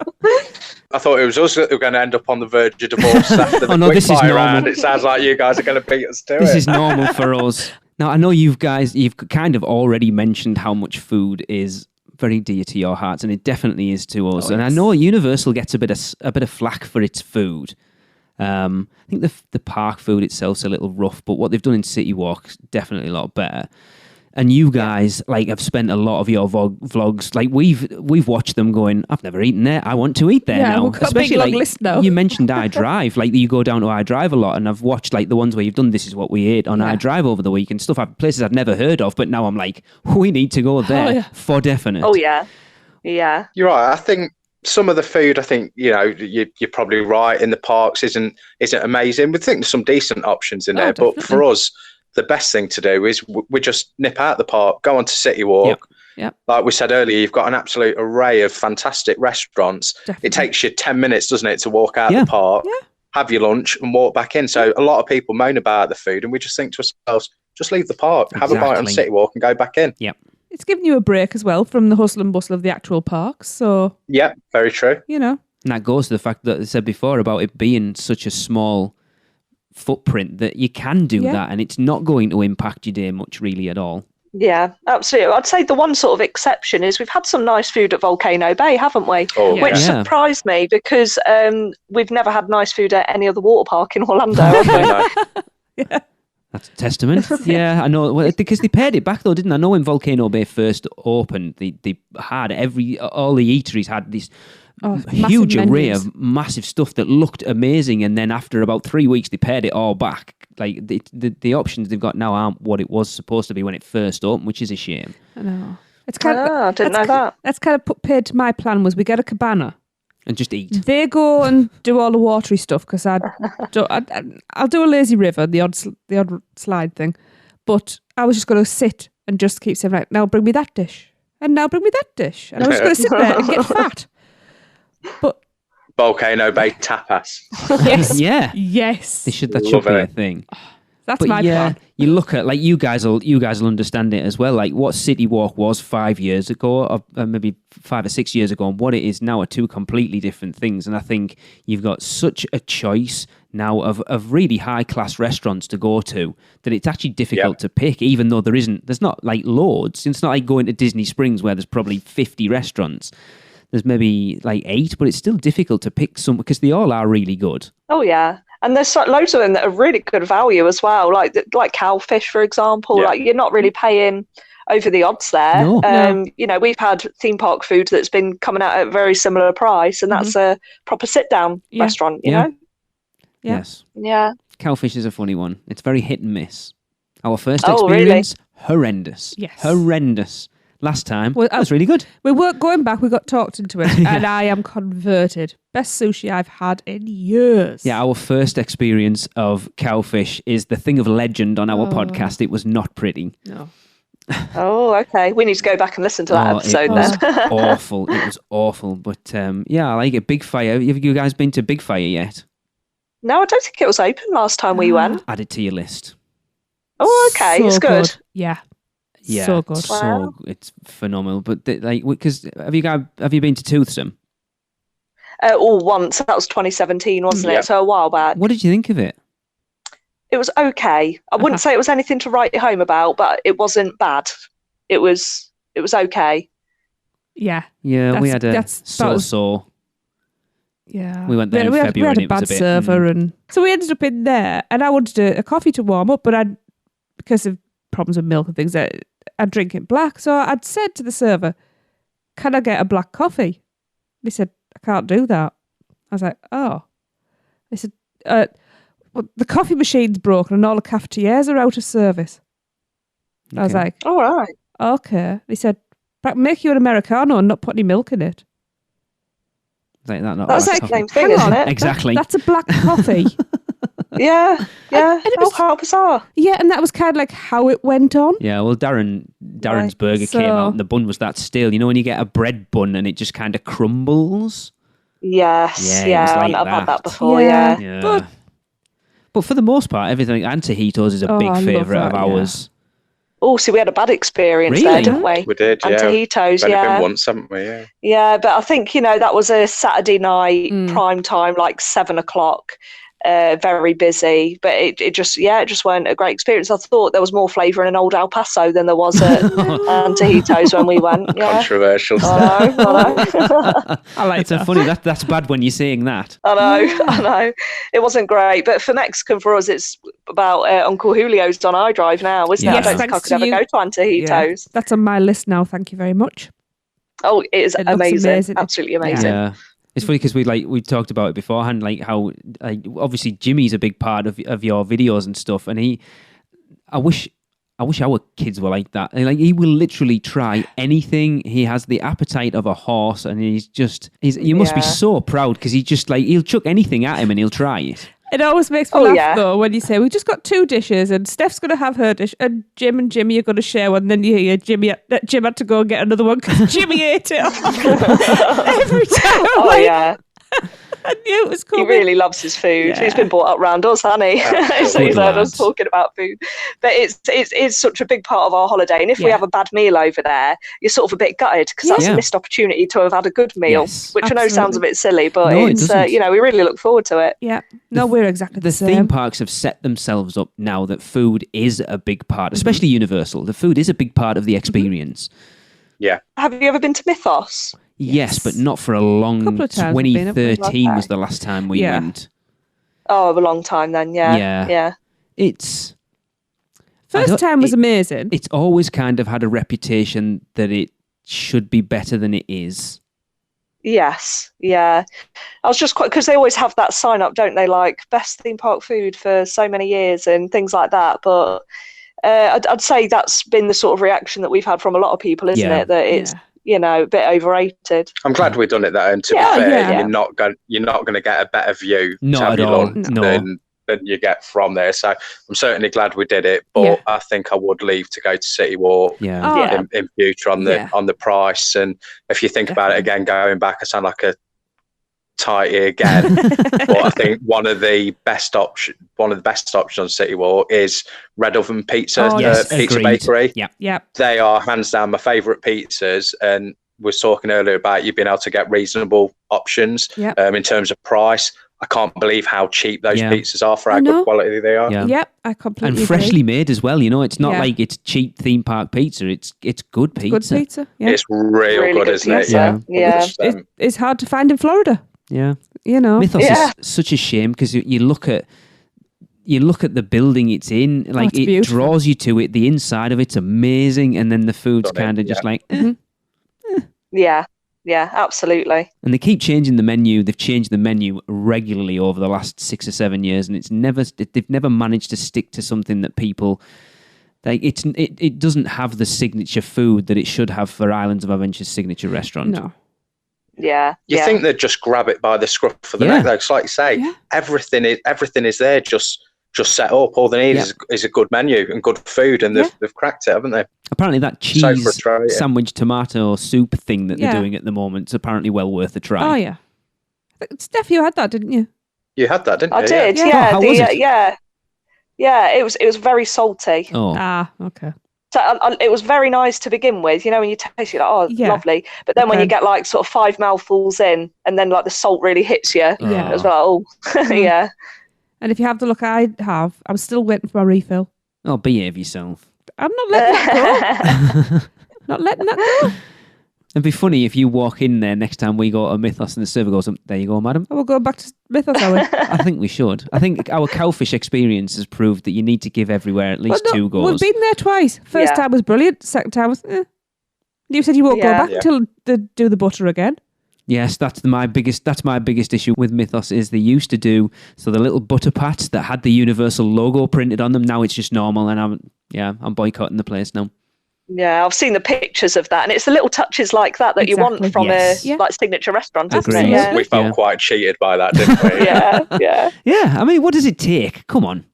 I thought it was us that were going to end up on the verge of divorce after the this is normal. round. It sounds like you guys are going to beat us to it. This is normal for us. Now, I know you've kind of already mentioned how much food is very dear to your hearts, and it definitely is to us. And I know Universal gets a bit of flack for its food. I think the park food itself's a little rough, but what they've done in City Walk's definitely a lot better. And you guys have spent a lot of your vlogs. Like we've watched them going, I've never eaten there. I want to eat there now. We've got especially a big long list now. You mentioned iDrive. You go down to iDrive a lot, and I've watched the ones where you've done This Is What We Ate on iDrive over the week and stuff. Places I've never heard of, but now I'm like, we need to go there for definite. Oh yeah, yeah. You're right. I think some of the food, you're probably right. In the parks isn't amazing. We think there's some decent options in there, but for us, the best thing to do is we just nip out the park, go on to City Walk. Yep. Like we said earlier, you've got an absolute array of fantastic restaurants. Definitely. It takes you 10 minutes, doesn't it, to walk out the park, have your lunch and walk back in. So a lot of people moan about the food and we just think to ourselves, just leave the park, have a bite on City Walk and go back in. Yep. It's giving you a break as well from the hustle and bustle of the actual parks. So yeah, very true. You know. And that goes to the fact that I said before about it being such a small footprint that you can do that and it's not going to impact your day much really at all. Yeah, absolutely. I'd say the one sort of exception is we've had some nice food at Volcano Bay, haven't we? Oh, Which surprised me because we've never had nice food at any other water park in Orlando. Yeah. That's a testament. Yeah, I know. Well, because they pared it back though, didn't I? I know when Volcano Bay first opened, they had all the eateries had this huge array of massive stuff that looked amazing, and then after about 3 weeks, they pared it all back. Like the options they've got now aren't what it was supposed to be when it first opened, which is a shame. I know. It's kind of. I didn't know that. That's kind of paid to my plan. Was we get a cabana and just eat. They go and do all the watery stuff because I'll do a lazy river, the odd slide thing, but I was just going to sit and just keep saying, right, now bring me that dish, and now bring me that dish, and I was just going to sit there and get fat. But Volcano Bay tapas. Yes, yes, that should be a thing. That's my plan. You look at like you guys will understand it as well. Like what City Walk was 5 years ago, or maybe 5 or 6 years ago, and what it is now are two completely different things. And I think you've got such a choice now of really high class restaurants to go to that it's actually difficult to pick. Even though there's not like loads. It's not like going to Disney Springs where there's probably 50 restaurants. There's maybe like 8, but it's still difficult to pick some because they all are really good. Oh yeah. And there's loads of them that are really good value as well, like Cowfish, for example. Like you're not really paying over the odds there. No. You know, we've had theme park food that's been coming out at a very similar price, and that's a proper sit-down restaurant, you know? Yeah. Yes. Yeah. Cowfish is a funny one. It's very hit and miss. Our first experience, horrendous. Yes. Horrendous. Last time, that was really good. We weren't going back, we got talked into it, and I am converted. Best sushi I've had in years. Yeah, our first experience of Cowfish is the thing of legend on our podcast. It was not pretty. No. Oh, okay. We need to go back and listen to that episode then. Awful. It was awful. But I like it. Big Fire. Have you guys been to Big Fire yet? No, I don't think it was open last time we went. Add it to your list. Oh, okay. It's good. Yeah. Yeah, so good. It's phenomenal. But because have you been to Toothsome? Once. That was 2017, wasn't it? So a while back. What did you think of it? It was okay. I wouldn't say it was anything to write home about, but it wasn't bad. It was okay. Yeah. Yeah, we had a so. Yeah. We went there in February. We had and a it was bad a bit, server, and so we ended up in there. And I wanted a coffee to warm up, but because of problems with milk and things, I'd drink it black. So I'd said to the server, "Can I get a black coffee?" And he said, "I can't do that." I was like, "Oh." They said, well, "The coffee machine's broken and all the cafetières are out of service." Okay. I was like, "All right, okay." He said, "But make you an Americano and not put any milk in it." Like that, not that's like the same thing, isn't it? Exactly. That's a black coffee. Yeah. And it was, how bizarre. Yeah, and that was kind of like how it went on. Yeah, well, Darren's burger came out and the bun was that stale. You know when you get a bread bun and it just kind of crumbles? Yes, like I've had that before, yeah. But for the most part, everything, Antojitos is a big favourite of ours. Oh, so we had a bad experience there, didn't we? We did, yeah. Antojitos, We've been once, haven't we? Yeah. Yeah, but I think, that was a Saturday night, prime time, like 7:00. Very busy, but it just weren't a great experience. I thought there was more flavour in an old El Paso than there was at Antojitos when we went. Yeah. Controversial stuff. I like it's so funny. That's bad when you're saying that. I know. It wasn't great, but for Mexican for us, it's about Uncle Julio's on iDrive now, isn't it? I don't think I could ever go to Antojitos. Yeah. That's on my list now. Thank you very much. Oh, it is amazing. Absolutely amazing. Yeah. It's funny because we talked about it beforehand, like how obviously Jimmy's a big part of your videos and stuff, and I wish our kids were like that. Like he will literally try anything. He has the appetite of a horse, and you must be so proud because he'll chuck anything at him and he'll try it. It always makes me laugh though when you say we just got 2 dishes and Steph's going to have her dish and Jim and Jimmy are going to share one. And then you hear Jim had to go and get another one because Jimmy ate it every time. Yeah. I knew it was coming. He really loves his food. Yeah. He's been brought up round us, hasn't he? So he's heard us talking about food. But it's such a big part of our holiday. And if we have a bad meal over there, you're sort of a bit gutted because that's a missed opportunity to have had a good meal, which I know sounds a bit silly, but it's we really look forward to it. Yeah. No, we're exactly the same. The theme parks have set themselves up now that food is a big part, especially Universal. The food is a big part of the experience. Yeah. Have you ever been to Mythos? Yes, but not for a long 2013 was the last time we went. Oh, a long time then, yeah. It's... First time was amazing. It's always kind of had a reputation that it should be better than it is. Yes, yeah. I was just quite... Because they always have that sign up, don't they? Like, best theme park food for so many years and things like that. But I'd say that's been the sort of reaction that we've had from a lot of people, isn't it? That it's... a bit overrated. I'm glad we've done it though, and to be fair, you're not going to get a better view than you get from there. So I'm certainly glad we did it, but I think I would leave to go to City Walk in future on the price. And if you think about it again, going back, I sound like a tighty again, but I think one of the best options on City Walk is Red Oven Pizza, Pizza Bakery. Yeah. They are hands down my favourite pizzas, and we were talking earlier about you being able to get reasonable options in terms of price. I can't believe how cheap those pizzas are for how good quality they are. Yep, I completely agree. Freshly made as well. It's not like it's cheap theme park pizza. It's good pizza. Good pizza. Yeah. It's really good, isn't it? Yeah. It's hard to find in Florida. Yeah, Mythos is such a shame because you look at the building it's in, like it beautiful. Draws you to it. The inside of it's amazing, and then the food's kind of just like. Yeah, absolutely. And they keep changing the menu. They've changed the menu regularly over the last 6 or 7 years, and they've never managed to stick to something that people. Like it doesn't have the signature food that it should have for Islands of Adventure's signature restaurant. No. Yeah. You think they'd just grab it by the scruff of the neck, though? Because like you say, everything is there, just set up. All they need is a good menu and good food, and they've cracked it, haven't they? Apparently, that cheese sandwich tomato soup thing that they're doing at the moment is apparently well worth a try. Oh yeah, Steph, you had that, didn't you? You had that, didn't you? I did. Yeah. How was it? Yeah. It was very salty. Oh. Okay. So it was very nice to begin with, when you taste it, you're like, lovely. But then when you get like sort of 5 mouthfuls in, and then like the salt really hits you, it was like, yeah. And if you have the look I have, I'm still waiting for my refill. Oh, behave yourself. I'm not letting that go. Not letting that go. It'd be funny if you walk in there next time we go to Mythos and the server goes, there you go, madam. We'll go back to Mythos, are we? I think we should. I think our cowfish experience has proved that you need to give everywhere at least 2 goes. We've been there twice. First time was brilliant. Second time was, You said you won't go back until they do the butter again. Yes, that's my biggest issue with Mythos is they used to do the little butter pats that had the Universal logo printed on them. Now it's just normal, and I'm boycotting the place now. Yeah, I've seen the pictures of that, and it's the little touches like that you want from a signature restaurant, isn't it? Yeah. We felt quite cheated by that, didn't we? Yeah. Yeah, I mean, what does it take? Come on.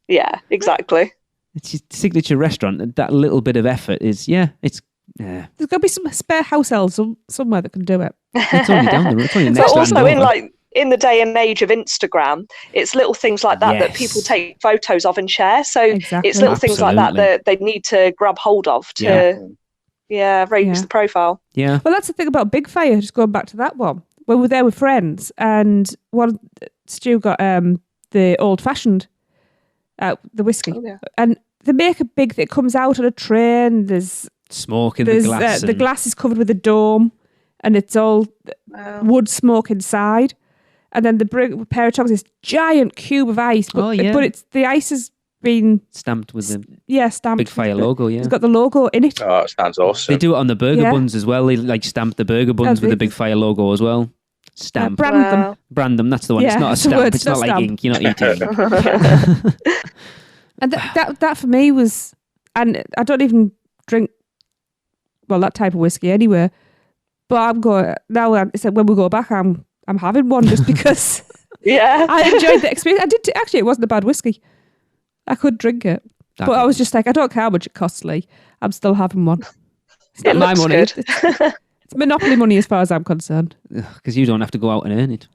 Yeah, exactly. It's your signature restaurant. That little bit of effort is, it's... Yeah. There's got to be some spare house elves somewhere that can do it. It's only down there. It's only next but also in the day and age of Instagram, it's little things like that people take photos of and share. So it's little things like that they need to grab hold of to raise the profile. Yeah. Well, that's the thing about Big Fire, just going back to that one. We were there with friends, and Stu got the old-fashioned, the whiskey. Oh, yeah. And they make a big thing. It comes out on a tray, and there's smoke in the glass. The glass is covered with a dome, and it's all wood smoke inside. And then they bring a pair of chocolates, this giant cube of ice. But, the ice has been stamped with the stamped Big Fire logo. Yeah, it's got the logo in it. Oh, it sounds awesome. They do it on the burger buns as well. They stamp the burger buns with the Big Fire logo as well. Stamp, brand them. That's the one. Yeah, it's not a stamp. It's not like ink. You're not eating. And that for me was, and I don't even drink that type of whiskey anyway. But I'm going now. I said when we go back, I'm having one just because Yeah. I enjoyed the experience. I did actually. It wasn't a bad whiskey. I could drink it, but I was just like, I don't care how much it costs, Lee. I'm still having one. It's not my money. Good. It's monopoly money as far as I'm concerned. Because you don't have to go out and earn it.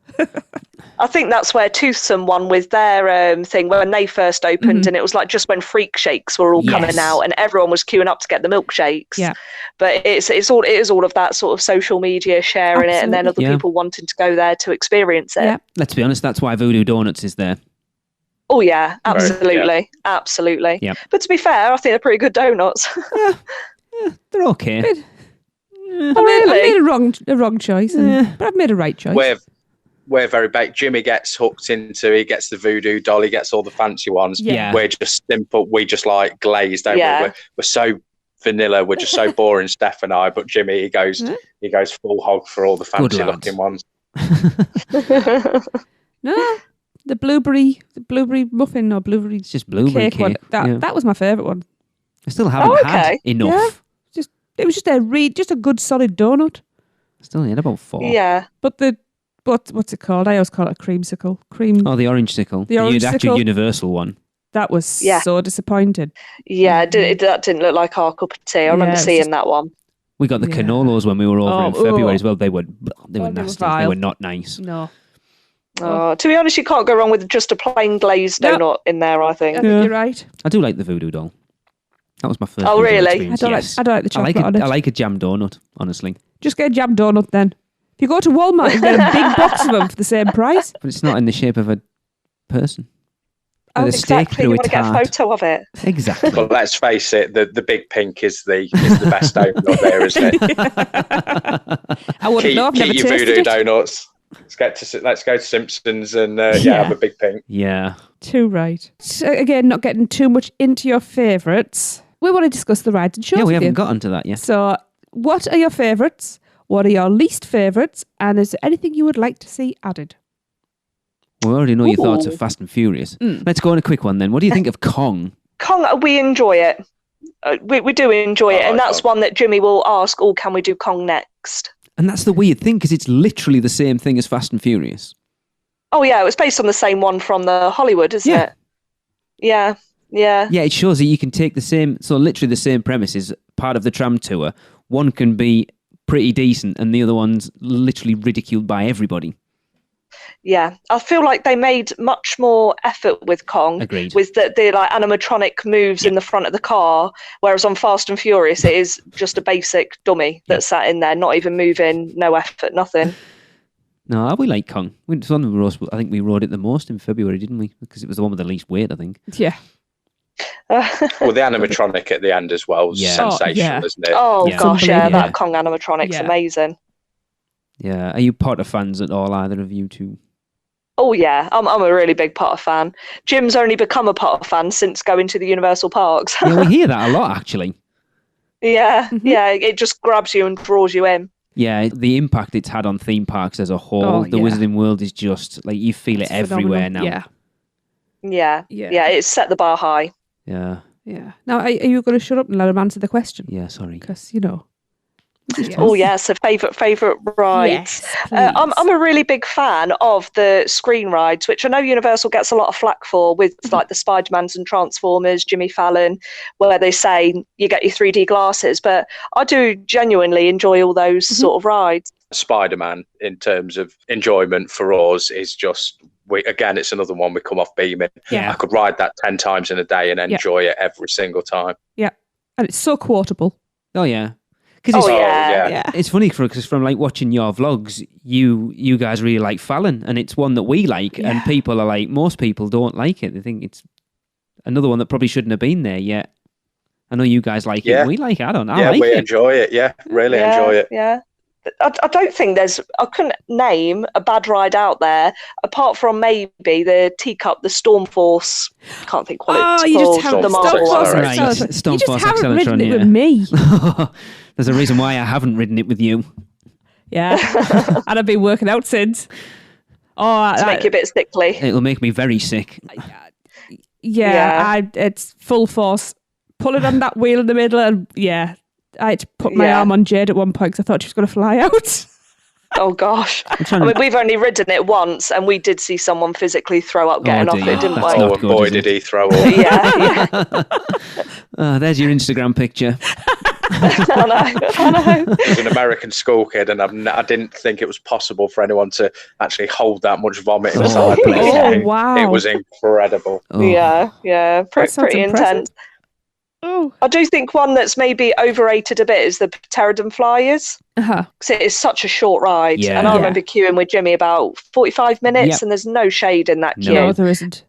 I think that's where Toothsome won with their thing when they first opened, and it was like just when freak shakes were all coming out, and everyone was queuing up to get the milkshakes. Yeah. But it is all of that sort of social media sharing it, and then other people wanting to go there to experience it. Yeah. Let's be honest, that's why Voodoo Donuts is there. Oh yeah, absolutely, absolutely. Yep. But to be fair, I think they're pretty good donuts. They're okay. Oh, really? I made a wrong choice, but I've made a right choice. We're very baked. Jimmy gets hooked into. He gets the voodoo doll. He gets all the fancy ones. Yeah. We're just simple. We just like glazed, don't we? We're so vanilla. We're just so boring, Steph and I. But Jimmy, he goes full hog for all the fancy looking ones. No, the blueberry muffin or blueberry. It's just blueberry cake one. That was my favourite one. I still haven't had enough. Yeah. It was just a good solid donut. I still need about 4. Yeah. But what's it called? I always call it a creamsicle. Oh, the orange sickle. The actual universal one. That was so disappointing. Yeah, that didn't look like our cup of tea. I remember seeing that one. We got the canolos when we were over in February as well. They were nasty. They were not nice. No. To be honest, you can't go wrong with just a plain glazed donut in there, I think. I think you're right. I do like the voodoo doll. That was my first. Oh, really? Experience. I don't like the chocolate on it. I like a jam donut, honestly. Just get a jam donut then. If you go to Walmart, you get a big box of them for the same price. But it's not in the shape of a person. Oh, exactly. You want to get a photo of it. Exactly. But let's face it, the big pink is the best donut there, isn't it? I wouldn't know. I've never keep your tasted voodoo it. donuts. Let's go to Simpsons and have a big pink. Yeah. Too right. So, again, not getting too much into your favourites. We want to discuss the rides and shows. Yeah, we haven't gotten to that yet. So, what are your favourites? What are your least favourites? And is there anything you would like to see added? We already know your thoughts of Fast and Furious. Let's go on a quick one then. What do you think of Kong? Kong, we enjoy it. We do enjoy it. And that's one that Jimmy will ask, can we do Kong next? And that's the weird thing, because it's literally the same thing as Fast and Furious. Oh, yeah. It was based on the same one from the Hollywood, isn't it? Yeah. Yeah. Yeah, it shows that you can take literally the same premises, part of the tram tour. One can be pretty decent and the other one's literally ridiculed by everybody. Yeah, I feel like they made much more effort with Kong. Agreed. With the like animatronic moves in the front of the car, whereas on Fast and Furious it is just a basic dummy that's sat in there, not even moving, no effort, nothing. No, we like Kong. It's one of the most, I think we rode it the most in February, didn't we? Because it was the one with the least weight, I think. Yeah. Well, the animatronic at the end as well was sensational, isn't it? Oh, gosh, that Kong animatronic's amazing. Yeah. Are you Potter fans at all, either of you two? Oh, yeah. I'm a really big Potter fan. Jim's only become a Potter fan since going to the Universal Parks. Yeah, we hear that a lot, actually. Yeah, it just grabs you and draws you in. Yeah, the impact it's had on theme parks as a whole, the Wizarding World is just, like, you feel it everywhere now. Yeah, it's set the bar high. Yeah. Yeah. Now, are you going to shut up and let him answer the question? Yeah, sorry. Because, you know. Oh, yeah, so favourite rides. Yes, I'm a really big fan of the screen rides, which I know Universal gets a lot of flack for, with like the Spider-Mans and Transformers, Jimmy Fallon, where they say you get your 3D glasses. But I do genuinely enjoy all those sort of rides. Spider-Man, in terms of enjoyment for us, is just... Again, it's another one we come off beaming. Yeah. I could ride that 10 times in a day and enjoy it every single time. Yeah. And it's so quotable. Oh, yeah. It's funny because from like watching your vlogs, you guys really like Fallon, and it's one that we like, and people are like, most people don't like it. They think it's another one that probably shouldn't have been there yet. I know you guys like it. We like it. I like it. Enjoy it. Yeah, really enjoy it. Yeah. I don't think I couldn't name a bad ride out there apart from maybe the teacup, the Stormforce. Can't think what it's called. You just haven't ridden it with me. There's a reason why I haven't ridden it with you. Yeah, and I've been working out since. To make you a bit sickly. It'll make me very sick. It's full force. Pulling on that wheel in the middle, and I had to put my arm on Jade at one point because I thought she was going to fly out. Oh gosh! We've only ridden it once, and we did see someone physically throw up getting off it, didn't we? Oh, and boy, did he throw up! Yeah. There's your Instagram picture. I know. I was an American school kid, and I didn't think it was possible for anyone to actually hold that much vomit inside. Oh, wow! It was incredible. Oh. Yeah, pretty intense. Oh. I do think one that's maybe overrated a bit is the Pterodon Flyers. Because it is such a short ride. Yeah. And I remember queuing with Jimmy about 45 minutes, Yep. and there's no shade in that queue. No, there isn't.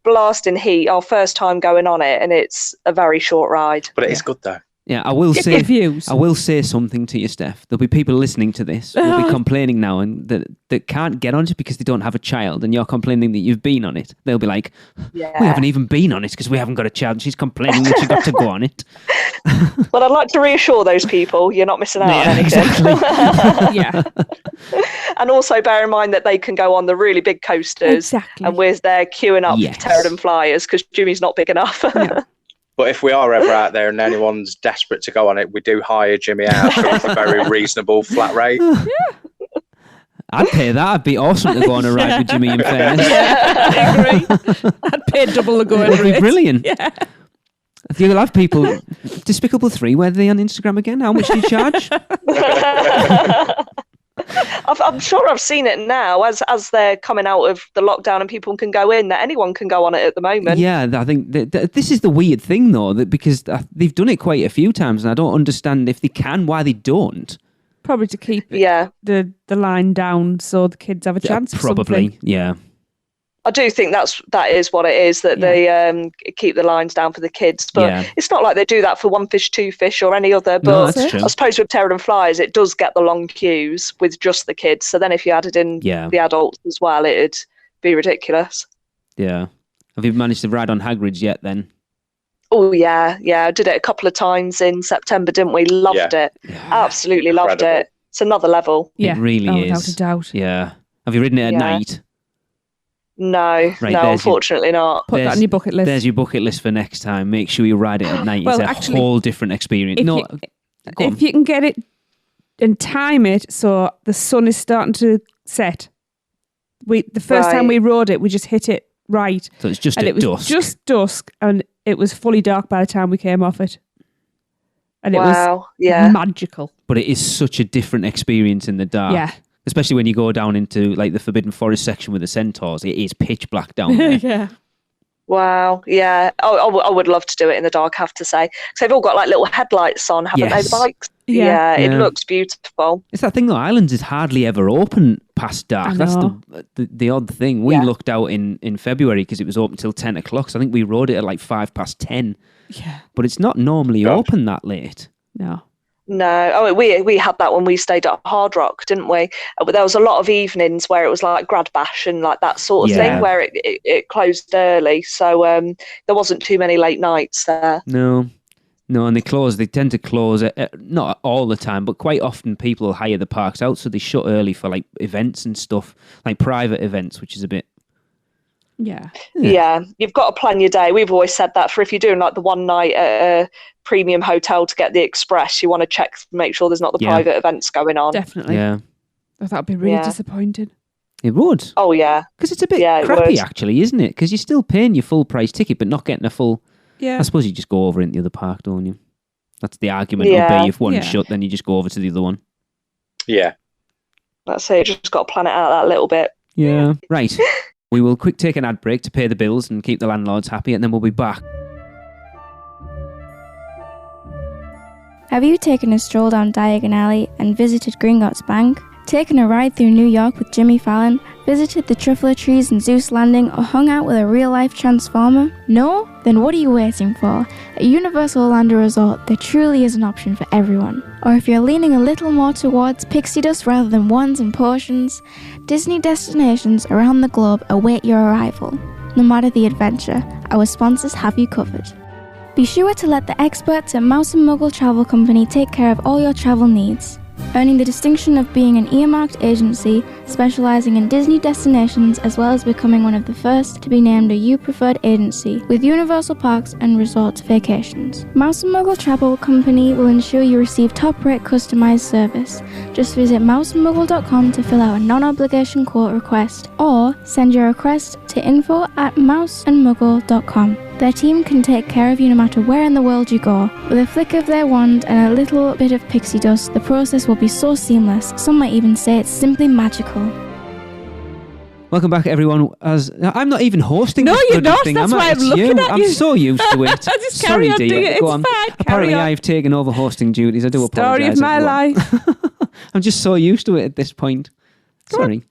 Blasting heat, our first time going on it, and it's a very short ride. But it is good, though. Yeah, I will say. Views. I will say something to you, Steph. There'll be people listening to this who will be complaining now, and that can't get on it because they don't have a child, and you're complaining that you've been on it. They'll be like, "We haven't even been on it because we haven't got a child." And she's complaining that she got to go on it. Well, I'd like to reassure those people you're not missing out on anything. Exactly. Yeah. And also bear in mind that they can go on the really big coasters, and we're there queuing up for Pterodon Flyers because Jimmy's not big enough. No. But if we are ever out there and anyone's desperate to go on it, we do hire Jimmy out for a very reasonable flat rate. I'd pay that. It'd be awesome to go on a ride with Jimmy, in fairness. I agree. I'd pay double the going rate. It'd be brilliant. Yeah. You'll have people... Despicable 3, where are they on Instagram again? How much do you charge? I'm sure I've seen it now as they're coming out of the lockdown and people can go in, that anyone can go on it at the moment. Yeah, I think this is the weird thing, though, that because they've done it quite a few times, and I don't understand if they can, why they don't. Probably to keep the line down so the kids have a chance. Probably, yeah. I do think that is what it is, that they keep the lines down for the kids. But it's not like they do that for One Fish, Two Fish or any other. But No, that's true. I suppose with Pterodon Flyers, it does get the long queues with just the kids. So then if you added in the adults as well, it'd be ridiculous. Yeah. Have you managed to ride on Hagrid's yet then? Oh, yeah. I did it a couple of times in September, didn't we? Loved it. Absolutely loved it. It's another level. Yeah. It really is. Without a doubt. Yeah. Have you ridden it at night? No, unfortunately not. Put that on your bucket list. There's your bucket list for next time. Make sure you ride it at night. Well, it's a whole different experience. If you can get it and time it so the sun is starting to set. The first time we rode it, we just hit it right. So it's just and at it was dusk. just dusk, and it was fully dark by the time we came off it. And it was magical. But it is such a different experience in the dark. Yeah. Especially when you go down into like the Forbidden Forest section with the centaurs. It is pitch black down there. Yeah. Wow. Yeah. I would love to do it in the dark, I have to say. Because they've all got like little headlights on, haven't they, the bikes? Yeah. It looks beautiful. It's that thing though, Islands is hardly ever open past dark. That's the odd thing. We looked out in February because it was open till 10 o'clock. So I think we rode it at like 10:05. Yeah. But it's not normally open that late. No. No, we had that when we stayed at Hard Rock, didn't we? But there was a lot of evenings where it was like Grad Bash and like that sort of thing, where it closed early. So there wasn't too many late nights there. No, and they tend to close, not all the time, but quite often people hire the parks out, so they shut early for like events and stuff, like private events, which is a bit... Yeah, you've got to plan your day. We've always said that for if you're doing like the one night at a premium hotel to get the express, you want to check to make sure there's not the private events going on. Definitely. Yeah. That'd be really disappointing. It would. Oh, yeah. Because it's a bit crappy, actually, isn't it? Because you're still paying your full price ticket, but not getting a full... Yeah. I suppose you just go over into the other park, don't you? That's the argument will be if one's shut, then you just go over to the other one. Yeah. That's it. Just got to plan it out that little bit. Yeah. Right. We will take an ad break to pay the bills and keep the landlords happy, and then we'll be back. Have you taken a stroll down Diagon Alley and visited Gringotts Bank? Taken a ride through New York with Jimmy Fallon? Visited the Truffler Trees in Zeus Landing or hung out with a real-life Transformer? No? Then what are you waiting for? At Universal Orlando Resort, there truly is an option for everyone. Or if you're leaning a little more towards pixie dust rather than ones and portions, Disney destinations around the globe await your arrival. No matter the adventure, our sponsors have you covered. Be sure to let the experts at Mouse Muggle Travel Company take care of all your travel needs. earning the distinction of being an earmarked agency specialising in Disney destinations, as well as becoming one of the first to be named a U-Preferred agency with Universal Parks and Resorts vacations. Mouse Muggle Travel Company will ensure you receive top-rate customised service. Just visit mousemuggle.com to fill out a non-obligation quote request, or send your request to info@mouseandmuggle.com. Their team can take care of you no matter where in the world you go. With a flick of their wand and a little bit of pixie dust, the process will be so seamless, some might even say it's simply magical. Welcome back, everyone. As I'm not even hosting. No, this you're not. thing, That's why I'm looking at you. I'm so used to it. Just carry on doing it. It's fine. Apparently, I've taken over hosting duties. I do apologise. Story of my life. I'm just so used to it at this point. Sorry.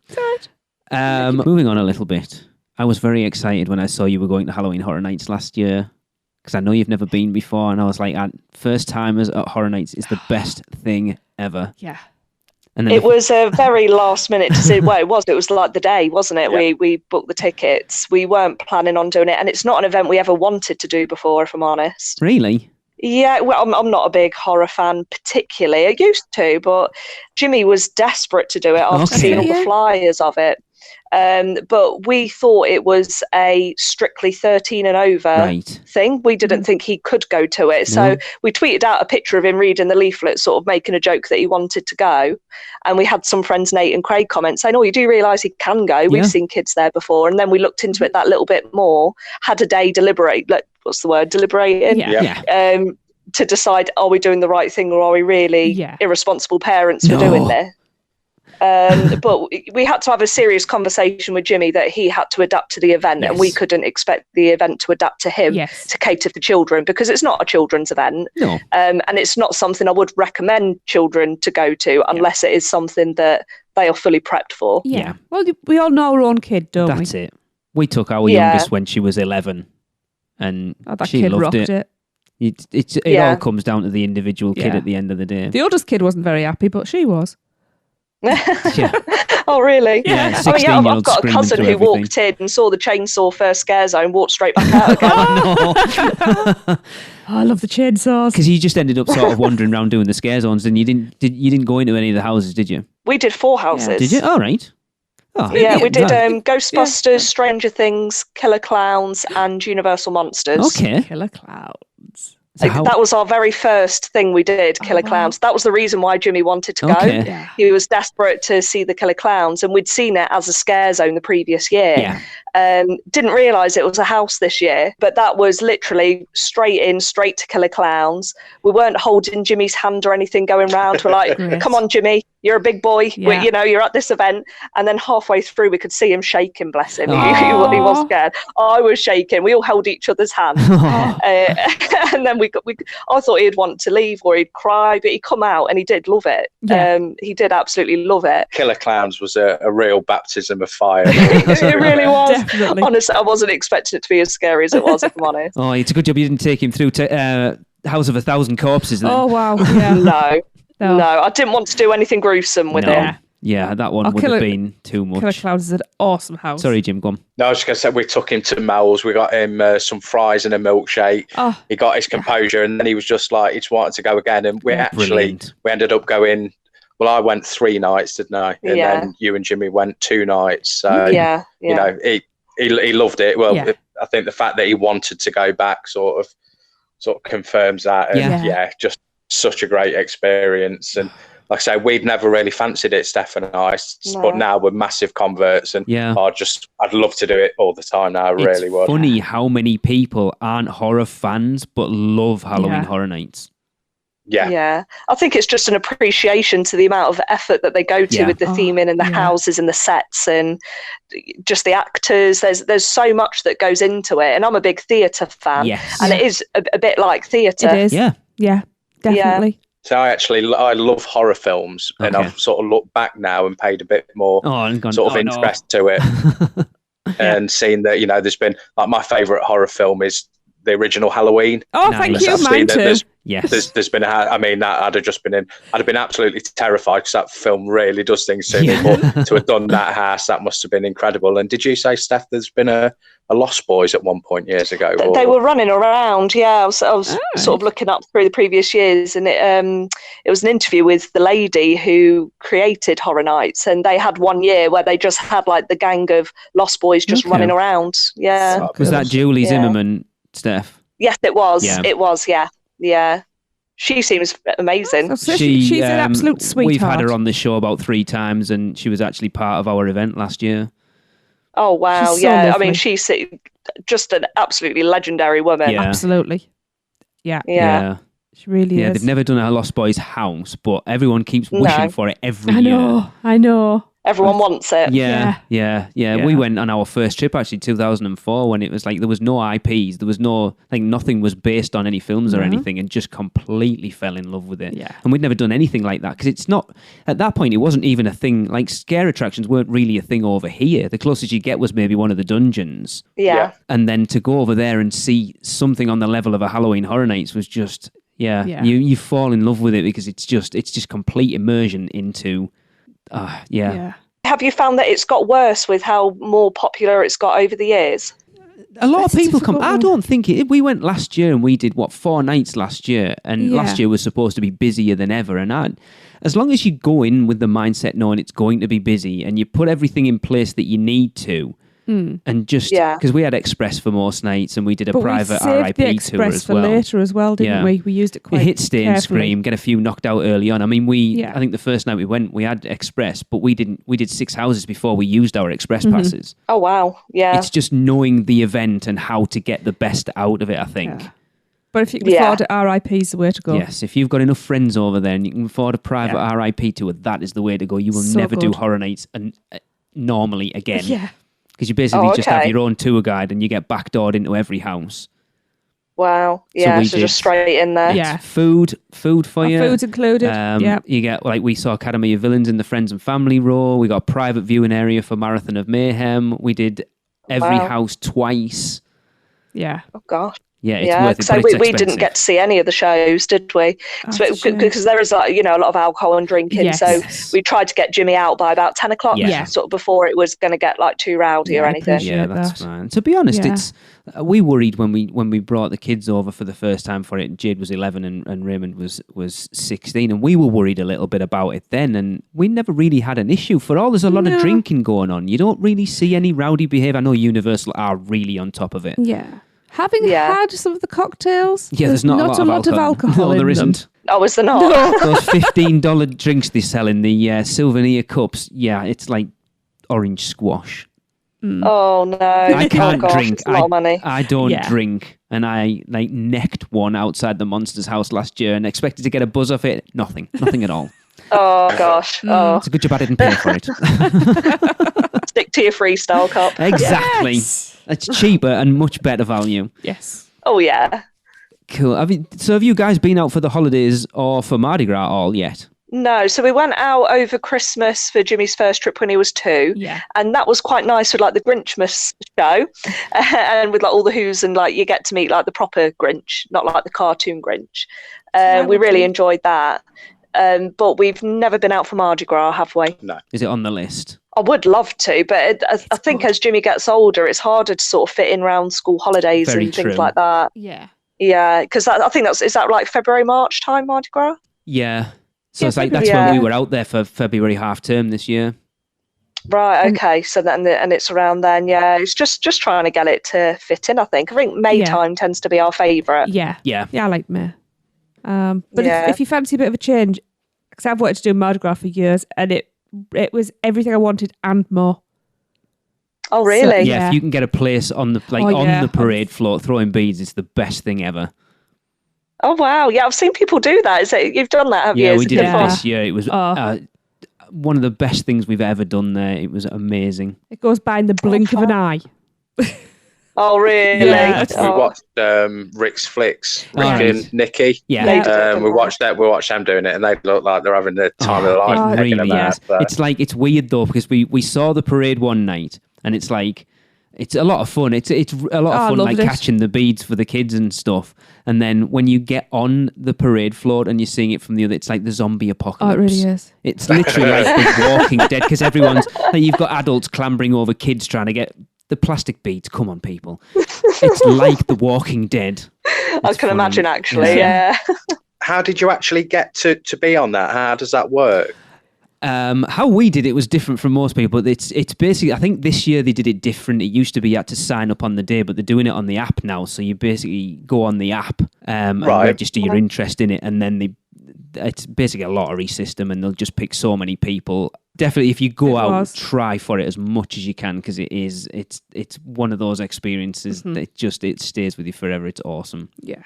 Moving on a little bit. I was very excited when I saw you were going to Halloween Horror Nights last year, because I know you've never been before, and I was like, first timers at Horror Nights is the best thing ever. Yeah. And then it was a very last minute decision. Well, it was like the day, wasn't it? Yeah. We booked the tickets. We weren't planning on doing it, and it's not an event we ever wanted to do before, if I'm honest. Really? Yeah, well, I'm not a big horror fan particularly. I used to, but Jimmy was desperate to do it after seeing all the flyers of it. But we thought it was a strictly 13 and over thing. We didn't think he could go to it. So we tweeted out a picture of him reading the leaflet, sort of making a joke that he wanted to go. And we had some friends, Nate and Craig, comment saying, "Oh, you do realise he can go? We've seen kids there before." And then we looked into it that little bit more, had a day deliberating, to decide, are we doing the right thing, or are we really irresponsible parents for doing this? But we had to have a serious conversation with Jimmy that he had to adapt to the event, and we couldn't expect the event to adapt to him to cater for children, because it's not a children's event. No. And it's not something I would recommend children to go to unless it is something that they are fully prepped for. Yeah. Well, we all know our own kid, don't we? That's it. We took our youngest when she was 11, and she loved it. It all comes down to the individual kid at the end of the day. The oldest kid wasn't very happy, but she was. Oh, really? Yeah. I've got a cousin who walked in and saw the chainsaw first scare zone, walked straight back out again. I love the chainsaws. Because you just ended up sort of wandering around doing the scare zones, and you didn't go into any of the houses, did you? We did 4 houses. Yeah. Did you? All right. Oh, we did Ghostbusters, Stranger Things, Killer Clowns, and Universal Monsters. Okay. Killer Clowns. That was our very first thing we did, Killer Clowns. That was the reason why Jimmy wanted to go. Yeah. He was desperate to see the Killer Clowns, and we'd seen it as a scare zone the previous year. Yeah. Didn't realise it was a house this year, but that was literally straight to Killer Clowns. We weren't holding Jimmy's hand or anything going round. We're like, come on, Jimmy, you're a big boy. Yeah. You're at this event. And then halfway through, we could see him shaking, bless him. He was scared. I was shaking. We all held each other's hand. And then I thought he'd want to leave or he'd cry, but he'd come out and he did love it. Yeah. He did absolutely love it. Killer Clowns was a real baptism of fire. It really was. Definitely. Honestly, I wasn't expecting it to be as scary as it was, if I'm honest. Oh, it's a good job you didn't take him through to House of 1,000 Corpses then. Oh, wow. Yeah. No, I didn't want to do anything gruesome with it. Yeah, that one would have been too much. Killer Clowns is an awesome house. Sorry, Jim, go on. No, I was just going to say, we took him to Mel's. We got him some fries and a milkshake. Oh, he got his composure, and then he was just like, he just wanted to go again. And we ended up going, well, I went 3 nights, didn't I? And then you and Jimmy went 2 nights. So, you know, he loved it. Well, I think the fact that he wanted to go back sort of confirms that. And just such a great experience. And like I say, we'd never really fancied it, Steph and I, but now we're massive converts, and I'd love to do it all the time now. I really would. It's funny how many people aren't horror fans but love Halloween Horror Nights. Yeah. I think it's just an appreciation to the amount of effort that they go to with the theming and the houses and the sets and just the actors. There's so much that goes into it, and I'm a big theatre fan, and it is a bit like theatre. It is. Yeah, definitely. Yeah. So I love horror films, and I've sort of looked back now and paid a bit more interest to it, and seen that, you know, there's been, like, my favourite horror film is the original Halloween. Oh, thank you, mine too. There's been I'd have been absolutely terrified, because that film really does things to me. But to have done that house, that must have been incredible. And did you say, Steph, there's been a Lost Boys at one point years ago. They were running around. Yeah, I was sort of looking up through the previous years, and it was an interview with the lady who created Horror Nights, and they had one year where they just had like the gang of Lost Boys just running around. Yeah, was that Julie Zimmerman, Steph? Yes, it was. Yeah. It was. Yeah. She seems amazing. She's an absolute sweetheart. We've had her on the show about 3 times, and she was actually part of our event last year. Oh, wow. She's so lovely. I mean, she's just an absolutely legendary woman. Yeah. Absolutely. Yeah. She really is. Yeah, they've never done a Lost Boys house, but everyone keeps wishing for it every year. I know. Everyone wants it. Yeah. We went on our first trip, actually, 2004, when it was like there was no IPs. There was no, like, nothing was based on any films or anything, and just completely fell in love with it. Yeah. And we'd never done anything like that, because it's not, at that point, it wasn't even a thing. Like, scare attractions weren't really a thing over here. The closest you get was maybe one of the dungeons. Yeah. And then to go over there and see something on the level of a Halloween Horror Nights was just, you fall in love with it, because it's just complete immersion into... Have you found that it's got worse with how more popular it's got over the years? A lot of people come. I don't think it. We went last year and we did 4 nights last year, and last year was supposed to be busier than ever. And as long as you go in with the mindset knowing it's going to be busy, and you put everything in place that you need to, and just because we had Express for most nights, and we did a private RIP the tour Express as for well. Later as well, didn't we? We used it quite. It hit Stay and carefully. Scream, get a few knocked out early on. I mean, I think the first night we went, we had Express, but we did 6 houses before we used our Express passes. Oh wow, yeah. It's just knowing the event and how to get the best out of it, I think. Yeah. But if you can afford it, RIP is the way to go. Yes, if you've got enough friends over there and you can afford a private RIP tour, that is the way to go. You will never do Horror Nights normally again. Yeah. Because you basically just have your own tour guide and you get backdoored into every house. Wow. Yeah, so just straight in there. Yeah. Food for you. Food's included. You get, like, we saw Academy of Villains in the Friends and Family row. We got a private viewing area for Marathon of Mayhem. We did every house twice. Yeah. Oh, gosh. Yeah, it's worth it, but it's we didn't get to see any of the shows, did we? Because there is, like, a lot of alcohol and drinking. Yes. So we tried to get Jimmy out by about 10 o'clock, sort of before it was going to get like too rowdy or anything. Yeah, that's fine. To be honest, it's we worried when we brought the kids over for the first time for it. Jade was 11 and Raymond was 16, and we were worried a little bit about it then, and we never really had an issue. For all, there's a lot of drinking going on. You don't really see any rowdy behaviour. I know Universal are really on top of it. Yeah. Having had some of the cocktails, there's not a lot of alcohol. No, there isn't. Oh, is there not? No. Those $15 drinks they sell in the souvenir cups, it's like orange squash. Oh, no. I can't drink. It's a lot of money. I don't drink. And I necked one outside the Monsters house last year and expected to get a buzz off it. Nothing at all. Oh, gosh. It's a good job I didn't pay for it. Stick to your freestyle cup. Exactly. Yes. It's cheaper and much better value. Yes. Oh, yeah. Cool. Have you guys been out for the holidays or for Mardi Gras all yet? No, so we went out over Christmas for Jimmy's first trip when he was 2. Yeah. And that was quite nice with, like, the Grinchmas show and with, like, all the Who's, and, like, you get to meet, like, the proper Grinch, not like the cartoon Grinch. We really enjoyed that. But we've never been out for Mardi Gras, have we? No. Is it on the list? I would love to, but I think as Jimmy gets older, it's harder to sort of fit in around school holidays and things like that. Yeah. Yeah, because I think is that like February, March time, Mardi Gras? Yeah. So it's like that's when we were out there for February half term this year. Right. Okay. So then, and it's around then. Yeah. It's just trying to get it to fit in. I think May time tends to be our favourite. Yeah. Yeah. Yeah. I like May. But if you fancy a bit of a change, because I've wanted to do Mardi Gras for years, and it was everything I wanted and more. Oh, really? So, if you can get a place on the the parade float throwing beads, it's the best thing ever. Oh, wow. Yeah, I've seen people do that. You've done that, have you? Yeah, we did it this year. It was one of the best things we've ever done there. It was amazing. It goes by in the blink of an eye. Oh, really? Yeah. We watched Rick's Flicks, Rick and Nikki. Yeah. We watched them doing it, and they look like they're having the time of their life. It really is. It's weird though, because we saw the parade one night, and it's like, it's a lot of fun. It's a lot of fun, like catching the beads for the kids and stuff. And then when you get on the parade float and you're seeing it from the other, it's like the zombie apocalypse. Oh, it really is. It's literally like The Walking Dead, because everyone's like, you've got adults clambering over kids trying to get The plastic beads, come on, people. It's like The Walking Dead. I can imagine, actually, yeah. How did you actually get to be on that? How does that work? How we did it was different from most people. It's basically, I think this year they did it different. It used to be you had to sign up on the day, but they're doing it on the app now. So you basically go on the app and register your interest in it, and then it's basically a lottery system, and they'll just pick so many people. Definitely, if you go out, try for it as much as you can, because it's one of those experiences that it stays with you forever. It's awesome. Yeah.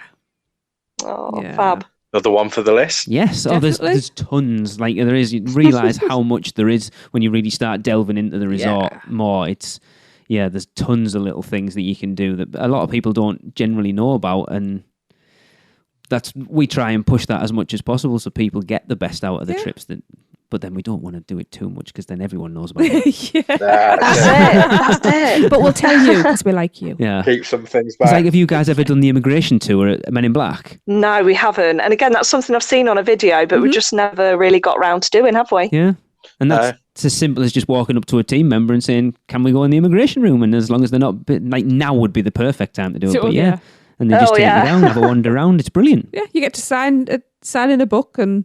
Oh, fab. Another one for the list? Yes. Oh, there's tons. Like there is. You realise how much there is when you really start delving into the resort more. There's tons of little things that you can do that a lot of people don't generally know about, and we try and push that as much as possible so people get the best out of the trips. But then we don't want to do it too much because then everyone knows about it. That's it. But we'll tell you because we like you. Yeah. Keep some things back. It's like, have you guys ever done the immigration tour at Men in Black? No, we haven't. And again, that's something I've seen on a video, but we just never really got round to doing, have we? Yeah. And that's as simple as just walking up to a team member and saying, can we go in the immigration room? And as long as they're not, like now would be the perfect time to do it. But and they just take you down, have a wander around. It's brilliant. Yeah, you get to sign in a book and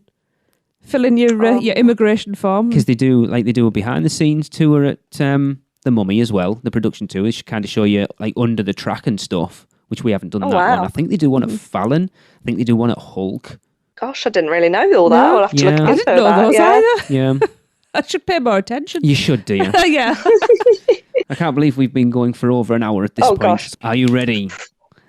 fill in your immigration form. Because they do a behind the scenes tour at the Mummy as well. The production tour, which kind of show you like under the track and stuff, which we haven't done that one. I think they do one at Fallon. I think they do one at Hulk. Gosh, I didn't really know all that. I'll have to look into that. I didn't know those either. Yeah. I should pay more attention. You should, do you? Yeah. I can't believe we've been going for over an hour at this point. Gosh. Are you ready?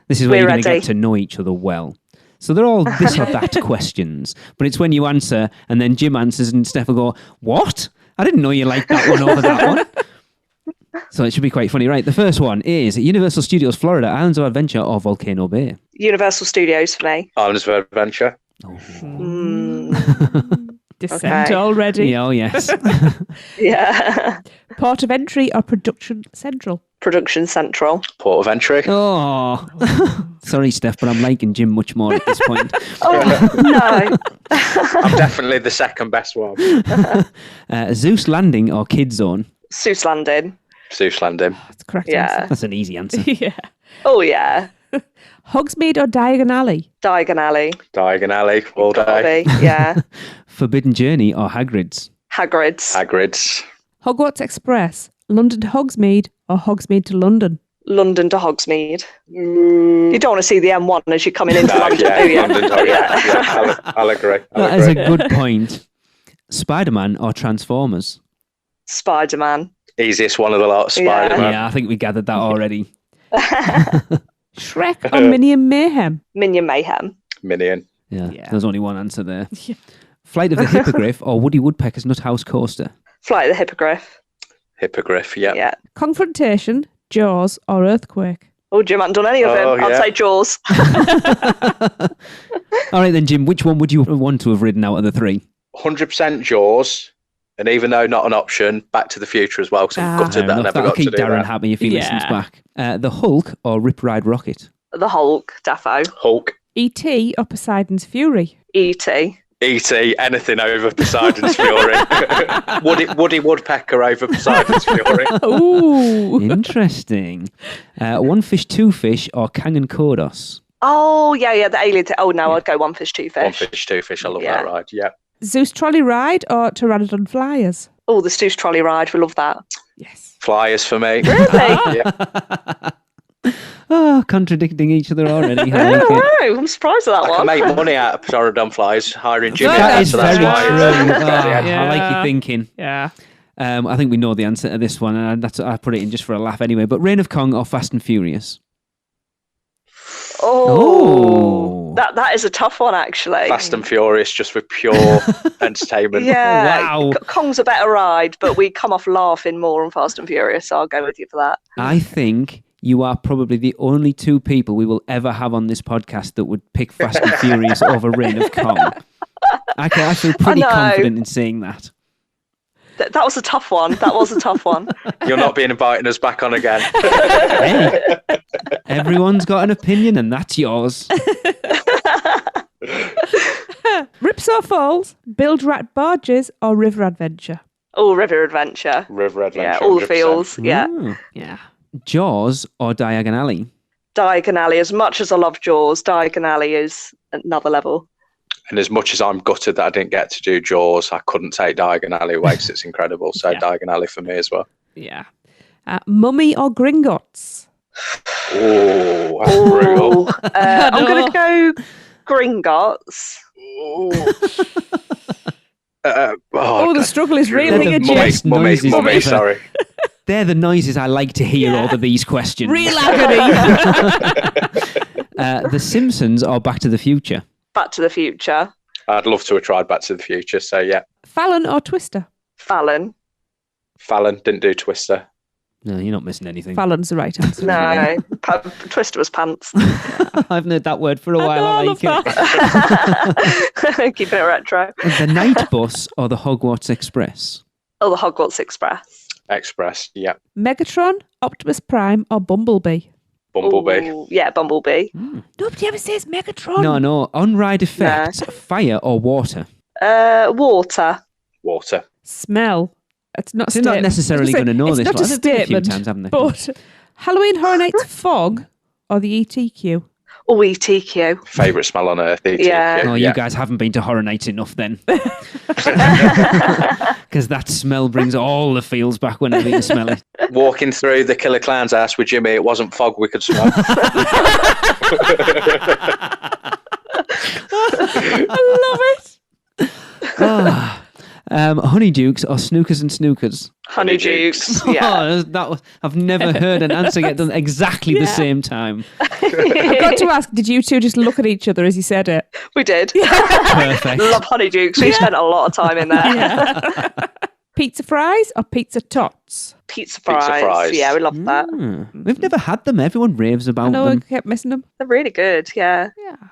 This is where you're going to get to know each other well. So they're all this or that questions, but it's when you answer and then Jim answers and Steph will go, what? I didn't know you liked that one over that one. So it should be quite funny. Right, the first one is Universal Studios Florida, Islands of Adventure or Volcano Bay? Universal Studios for me. Islands of Adventure. Descent already. Oh, yes. Yeah. Port of entry or Production Central? Production Central. Port of entry. Oh, sorry, Steph, but I'm liking Jim much more at this point. No. I'm definitely the second best one. Zeus Landing or Kid Zone? Zeus Landing. Zeus Landing. That's correct. Yeah. Answer. That's an easy answer. Yeah. Oh, yeah. Hogsmeade or Diagon Alley? Diagon Alley. Diagon Alley all day. Yeah. Forbidden Journey or Hagrid's? Hagrid's. Hogwarts Express, London to Hogsmeade or Hogsmeade to London? London to Hogsmeade. You don't want to see the M1 as you're coming into London, do you? London, I'll agree. That is a good point. Spider-Man or Transformers? Spider-Man. Easiest one of the lot, Spider-Man. Yeah, I think we gathered that already. Shrek or Minion Mayhem? Minion Mayhem. Minion. Yeah, there's only one answer there. Yeah. Flight of the Hippogriff or Woody Woodpecker's Nuthouse Coaster? Flight of the Hippogriff. Hippogriff, yeah. Confrontation, Jaws or Earthquake? Oh, Jim hasn't done any of them. I'd say Jaws. All right then, Jim, which one would you want to have ridden out of the three? 100% Jaws. And even though not an option, Back to the Future as well, because I'm gutted that I never got to do that. That'll keep Darren happy if he listens back. The Hulk or Rip Ride Rocket? The Hulk, defo. Hulk. E.T. or Poseidon's Fury? E.T. E.T. Anything over Poseidon's Fury. Woody Woodpecker over Poseidon's Fury. Ooh, interesting. One Fish, Two Fish or Kang and Kodos? Oh, yeah, the alien. I'd go One Fish, Two Fish. One Fish, Two Fish. I love that ride, yeah. Zeus Trolley Ride or Pteranodon Flyers? Oh, the Zeus Trolley Ride. We love that. Yes. Flyers for me. Really? Yeah. Oh, contradicting each other already. I know. I'm surprised at that one. I can make money out of Pteranodon Flyers, hiring Jimmy. That's so that's why. I like your thinking. Yeah. I think we know the answer to this one, and I put it in just for a laugh anyway. But Reign of Kong or Fast and Furious? Oh, that is a tough one, actually. Fast and Furious, just for pure entertainment. Yeah, wow. Kong's a better ride, but we come off laughing more on Fast and Furious, so I'll go with you for that. I think you are probably the only two people we will ever have on this podcast that would pick Fast and Furious over Reign of Kong. I feel pretty confident in saying that. That was a tough one. You're not being inviting us back on again. Hey, everyone's got an opinion and that's yours. Rips or Falls, Build Rat Barges or River Adventure? Oh, River Adventure. River Adventure. Yeah, all the 100%. feels. Yeah. Ooh. Yeah. Jaws or Diagon Alley? Diagon Alley. As much as I love Jaws, Diagon Alley is another level. And as much as I'm gutted that I didn't get to do Jaws, I couldn't take Diagon Alley away because it's incredible. So Diagon Alley for me as well. Yeah. Mummy or Gringotts? Oh, that's brutal. I'm going to go Gringotts. The struggle is reeling at you. Mummy, sorry. They're the noises I like to hear over these questions. Real agony. The Simpsons or Back to the Future? Back to the Future. I'd love to have tried Back to the Future, so yeah. Fallon or Twister? Fallon. Fallon, didn't do Twister. No, you're not missing anything. Fallon's the right answer. No, Twister was pants. I haven't heard that word for a while. I like it. Keeping it retro. The Night Bus or the Hogwarts Express? Oh, the Hogwarts Express. Express, yeah. Megatron, Optimus Prime or Bumblebee? Bumblebee. Ooh, yeah, Bumblebee. Nobody ever says Megatron. No. On-ride effects, fire or water? Water. Water. Smell. It's not. They're not necessarily going to know this. It's not a statement. A few times, haven't they? But Halloween Horror Nights fog or the ETQ? Oh, ETQ. Favourite smell on earth, ETQ. Yeah. Oh, you guys haven't been to Horror Nights enough then. Because that smell brings all the feels back whenever you smell it. Walking through the Killer Clown's house with Jimmy, it wasn't fog we could smell. I love it. Honeydukes or Snookers and Snookers? Honeydukes. Yeah. I've never heard an answer get done exactly the same time. I've got to ask, did you two just look at each other as you said it? We did. Perfect. Love Honeydukes. We spent a lot of time in there. Yeah. Pizza fries or pizza tots? Pizza fries. Yeah, we love that. We've never had them. Everyone raves about I them. kept missing them. They're really good. Yeah.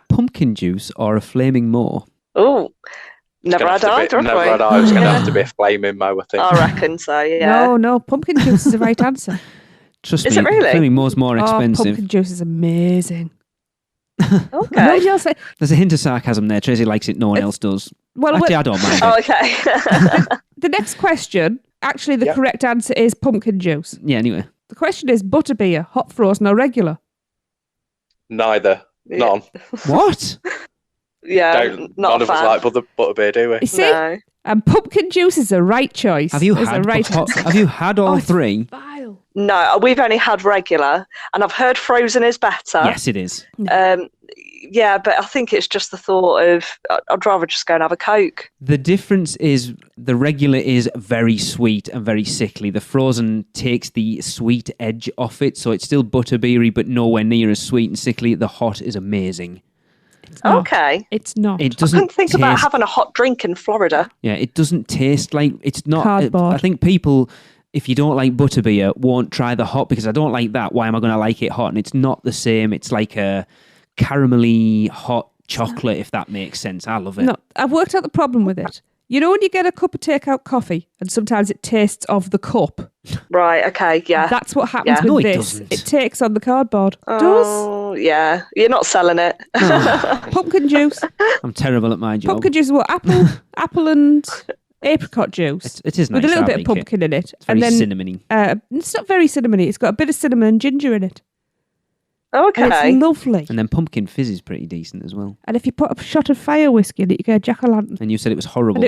Pumpkin juice or a flaming moor? Oh. Never had either. Never had either. I was going to have to be a flaming mo, I think. I reckon so, yeah. No, pumpkin juice is the right answer. Trust me, Is it really? flaming moor's more expensive. Pumpkin juice is amazing. Okay. Nobody else There's a hint of sarcasm there. Tracy likes it, no one else does. Well, actually, I don't mind Oh, it. okay. The next question, actually the correct answer is pumpkin juice. Yeah, anyway. The question is butterbeer, hot frozen or regular? Neither. None. What? Yeah, None of us like butterbeer, do we? You see? No. And pumpkin juice is the right choice. Have you It's the right answer. Have you had all three? Vile. No, we've only had regular, and I've heard frozen is better. Yes, it is. Yeah, but I think it's just the thought of I'd rather just go and have a Coke. The difference is the regular is very sweet and very sickly. The frozen takes the sweet edge off it, so it's still butterbeery, but nowhere near as sweet and sickly. The hot is amazing. Okay. It's not. It I doesn't couldn't think about having a hot drink in Florida. Yeah, it doesn't taste like it's not. Cardboard. I think people, if you don't like butterbeer, won't try the hot because I don't like that. Why am I going to like it hot? And it's not the same. It's like a caramelly hot chocolate, if that makes sense. I love it. No, I've worked out the problem with it. You know when you get a cup of takeout coffee and sometimes it tastes of the cup? Right, okay, yeah. That's what happens with No, it this. doesn't. It takes on the cardboard. Oh, yeah. You're not selling it. Pumpkin juice. I'm terrible at my job. Pumpkin juice is what? Apple and apricot juice. It is nice. With a little I bit like of pumpkin in it. It's very and then cinnamony. it's not very cinnamony. It's got a bit of cinnamon and ginger in it. Okay. And it's lovely. And then pumpkin fizz is pretty decent as well. And if you put a shot of fire whiskey in it, you get a jack-o'-lantern. And you said it was horrible.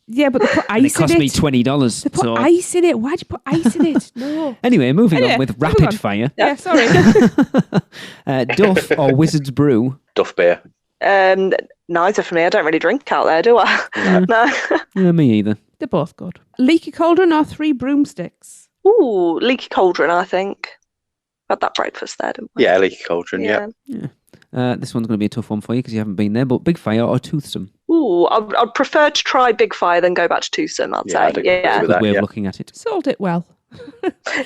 Yeah, but they put And it ice in cost me it. $20. They put ice in it. Why'd you put ice in it? No. Anyway, moving on with moving rapid on. fire. Yeah, sorry. Duff or Wizard's Brew? Duff beer. Neither for me. I don't really drink out there, do I? No. Yeah, me either. They're both good. Leaky cauldron or 3 broomsticks? Ooh, leaky cauldron, I think. Had that breakfast there, didn't we? Yeah, leaky cauldron, yeah. This one's going to be a tough one for you because you haven't been there, but Big Fire or Toothsome? Ooh, I'd prefer to try Big Fire than go back to Toothsome, I'd say. Yeah. Good way of looking at it. Sold it well.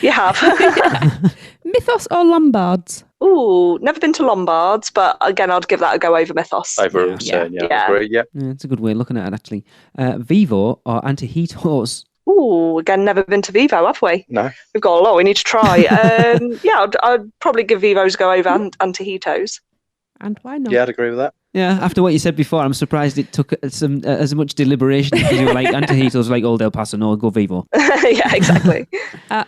You have. Mythos or Lombards? Ooh, never been to Lombards, but again, I'd give that a go over Mythos. Over a return, I agree, yeah. It's a good way of looking at it, actually. Vivo or Antihitos? Ooh, again, never been to Vivo, have we? No. We've got a lot we need to try. I'd probably give Vivo's a go over Antihitos. And why not? Yeah, I'd agree with that. Yeah, after what you said before, I'm surprised it took some as much deliberation because you were like, Antojitos like Old El Paso, no, go Vivo. Yeah, exactly.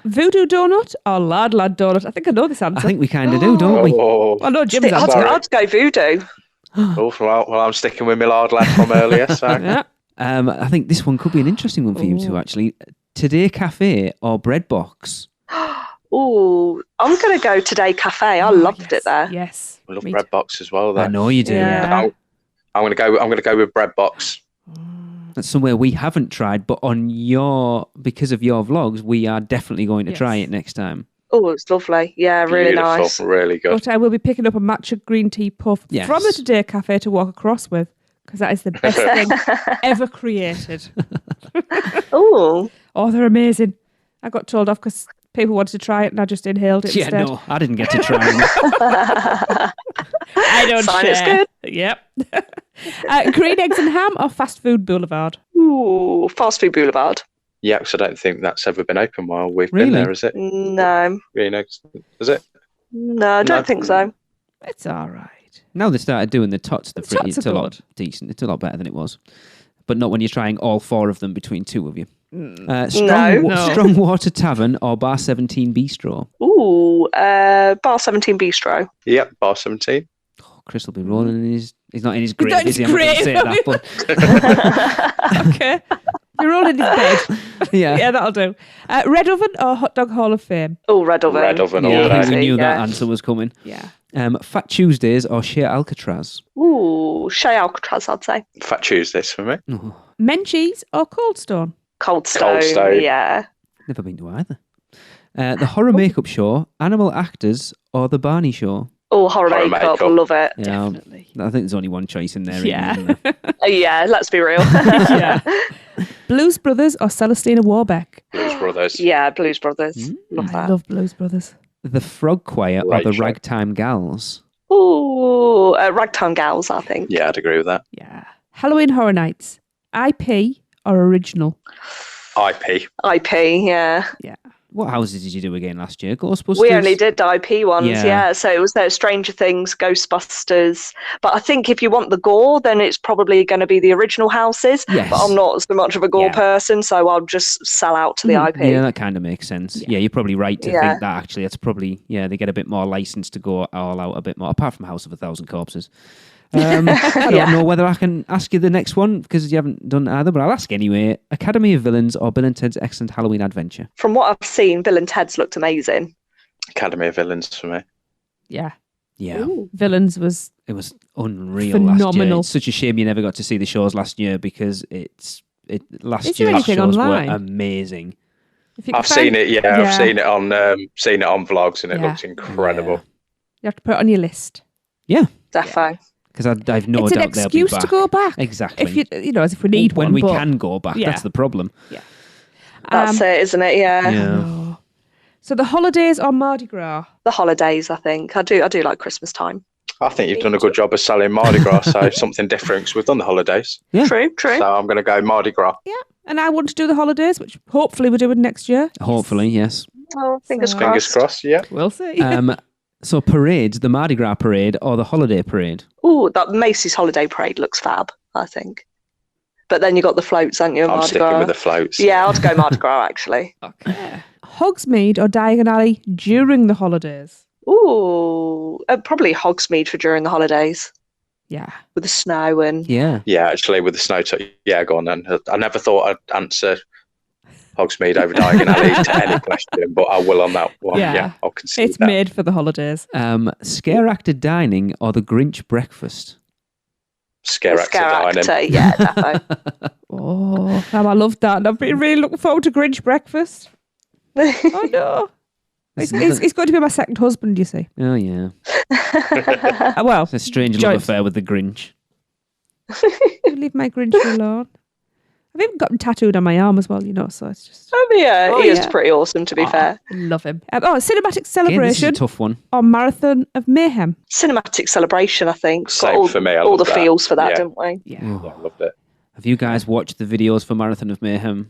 Voodoo donut or lad donut? I think I know this answer. I think we kind of do, don't we? Oh, I know Jim's answer. I'd go voodoo. well, I'm sticking with my lard lad from earlier. So Yeah. I think this one could be an interesting one for you two, actually. Today Cafe or Bread Box? Oh, I'm going to go Today Cafe. I loved it there. Yes. I love Me bread box as well. Though. I know you do. Yeah. I'm going to go with bread box. That's somewhere we haven't tried, but because of your vlogs, we are definitely going to try it next time. Oh, it's lovely. Yeah, really Beautiful, nice. really good. But I will be picking up a matcha green tea puff from the Today Cafe to walk across with, because that is the best thing ever created. Oh, they're amazing. I got told off because people wanted to try it and I just inhaled it instead. No, I didn't get to try it. I don't fine, share. it's good. Yep. Green eggs and ham or fast food boulevard? Ooh, Fast Food Boulevard. Yeah, because I don't think that's ever been open while we've Really? been there, is it? No. Is it? No, I don't think so. It's all right. Now they started doing the tots, The tots it's are a lot good. decent. It's a lot better than it was. But not when you're trying all 4 of them between 2 of you. No. Strong Water Tavern or Bar 17 Bistro? Ooh, Bar 17 Bistro. Yep, Bar 17. Oh, Chris will be rolling in his... He's not in his grave, is he? in his I'm not going to say that, but... Okay. You're all in his bed. Yeah. Yeah, that'll do. Red Oven or Hot Dog Hall of Fame? Oh, Red Oven. Red Oven all Yeah, I think we day. knew that answer was coming. Yeah. Fat Tuesdays or Shea Alcatraz? Ooh, Shea Alcatraz, I'd say. Fat Tuesdays for me. Oh, Menchie's or Cold Stone? Cold Stone. Yeah. never been to either. The Horror Makeup Show, Animal Actors or The Barney Show? Oh, horror Horror makeup. makeup. Love it. Yeah, Definitely. I think there's only one choice in there. Yeah. Isn't there? Yeah, let's be real. Yeah. Blues Brothers or Celestina Warbeck? Blues Brothers. Yeah, Blues Brothers. Love I that. love Blues Brothers. The Frog Choir or Right The show. Ragtime Gals? Ooh, Ragtime Gals, I think. Yeah, I'd agree with that. Yeah. Halloween Horror Nights, IP or original? IP. IP, yeah. Yeah. What houses did you do again last year? Ghostbusters? We only did IP ones, Yeah. yeah. So it was Stranger Things, Ghostbusters. But I think if you want the gore, then it's probably going to be the original houses. Yes. But I'm not so much of a gore Yeah. person, so I'll just sell out to the IP. Yeah, that kind of makes sense. Yeah, you're probably right to Yeah. think that actually. It's probably, they get a bit more license to go all out a bit more, apart from House of a Thousand Corpses. I don't know whether I can ask you the next one because you haven't done either, but I'll ask anyway. Academy of Villains or Bill and Ted's Excellent Halloween Adventure? From what I've seen, Bill and Ted's looked amazing. Academy of Villains for me. Yeah. Yeah. Ooh. Villains was It was unreal last year. Phenomenal. It's such a shame you never got to see the shows last year because last Is there year's anything shows online? were amazing. if you I've can find- seen it. Yeah, I've seen it on vlogs, and it Yeah. looks incredible. You have to put it on your list. Defo. Because I've no It's an doubt they'll be excuse back. to go back. Exactly. If as if we need when one. we but- can go back, Yeah. that's the problem. That's it, isn't it? Yeah. Yeah. Oh. So the holidays or Mardi Gras? The holidays, I think. I do like Christmas time. I think you've done a good job of selling Mardi Gras, so something different, 'cause we've done the holidays. Yeah. True. So I'm going to go Mardi Gras. Yeah. And I want to do the holidays, which hopefully we're doing next year. Hopefully, yes. Oh, fingers So- crossed. Fingers crossed, yeah. We'll see. So parades, the Mardi Gras parade or the holiday parade? Ooh, that Macy's holiday parade looks fab, I think. But then you got the floats, haven't you? I'm Mardi sticking Gras. with the floats. Yeah, I'd go Mardi Gras actually. Okay. Hogsmeade or Diagon Alley during the holidays? Ooh, probably Hogsmeade for during the holidays Yeah. with the snow and Yeah. Yeah, actually, with the snow, yeah, go on then. I never thought I'd answer Hogsmeade over Diagon Alley to any question, but I will on that one. Yeah. Yeah, I'll concede It's that. made for the holidays. Scare actor dining or the Grinch breakfast? Scare actor scare dining. actor. Yeah, defo. Oh, I loved that. And I've been really looking forward to Grinch breakfast. Oh no. He's going to be my second husband, you see. Oh, yeah. Well, It's a strange love Joyce. affair with the Grinch. you leave my Grinch alone. I've even got him tattooed on my arm as well, so it's just... Oh, yeah, Oh, he is yeah. pretty awesome, to be fair. Love him. Cinematic Again, this is celebration a tough one. or Marathon of Mayhem? Cinematic celebration, I think. Same Got all, for me, I all love the that. feels for that, Yeah. didn't we? Yeah. Yeah, I loved it. Have you guys watched the videos for Marathon of Mayhem?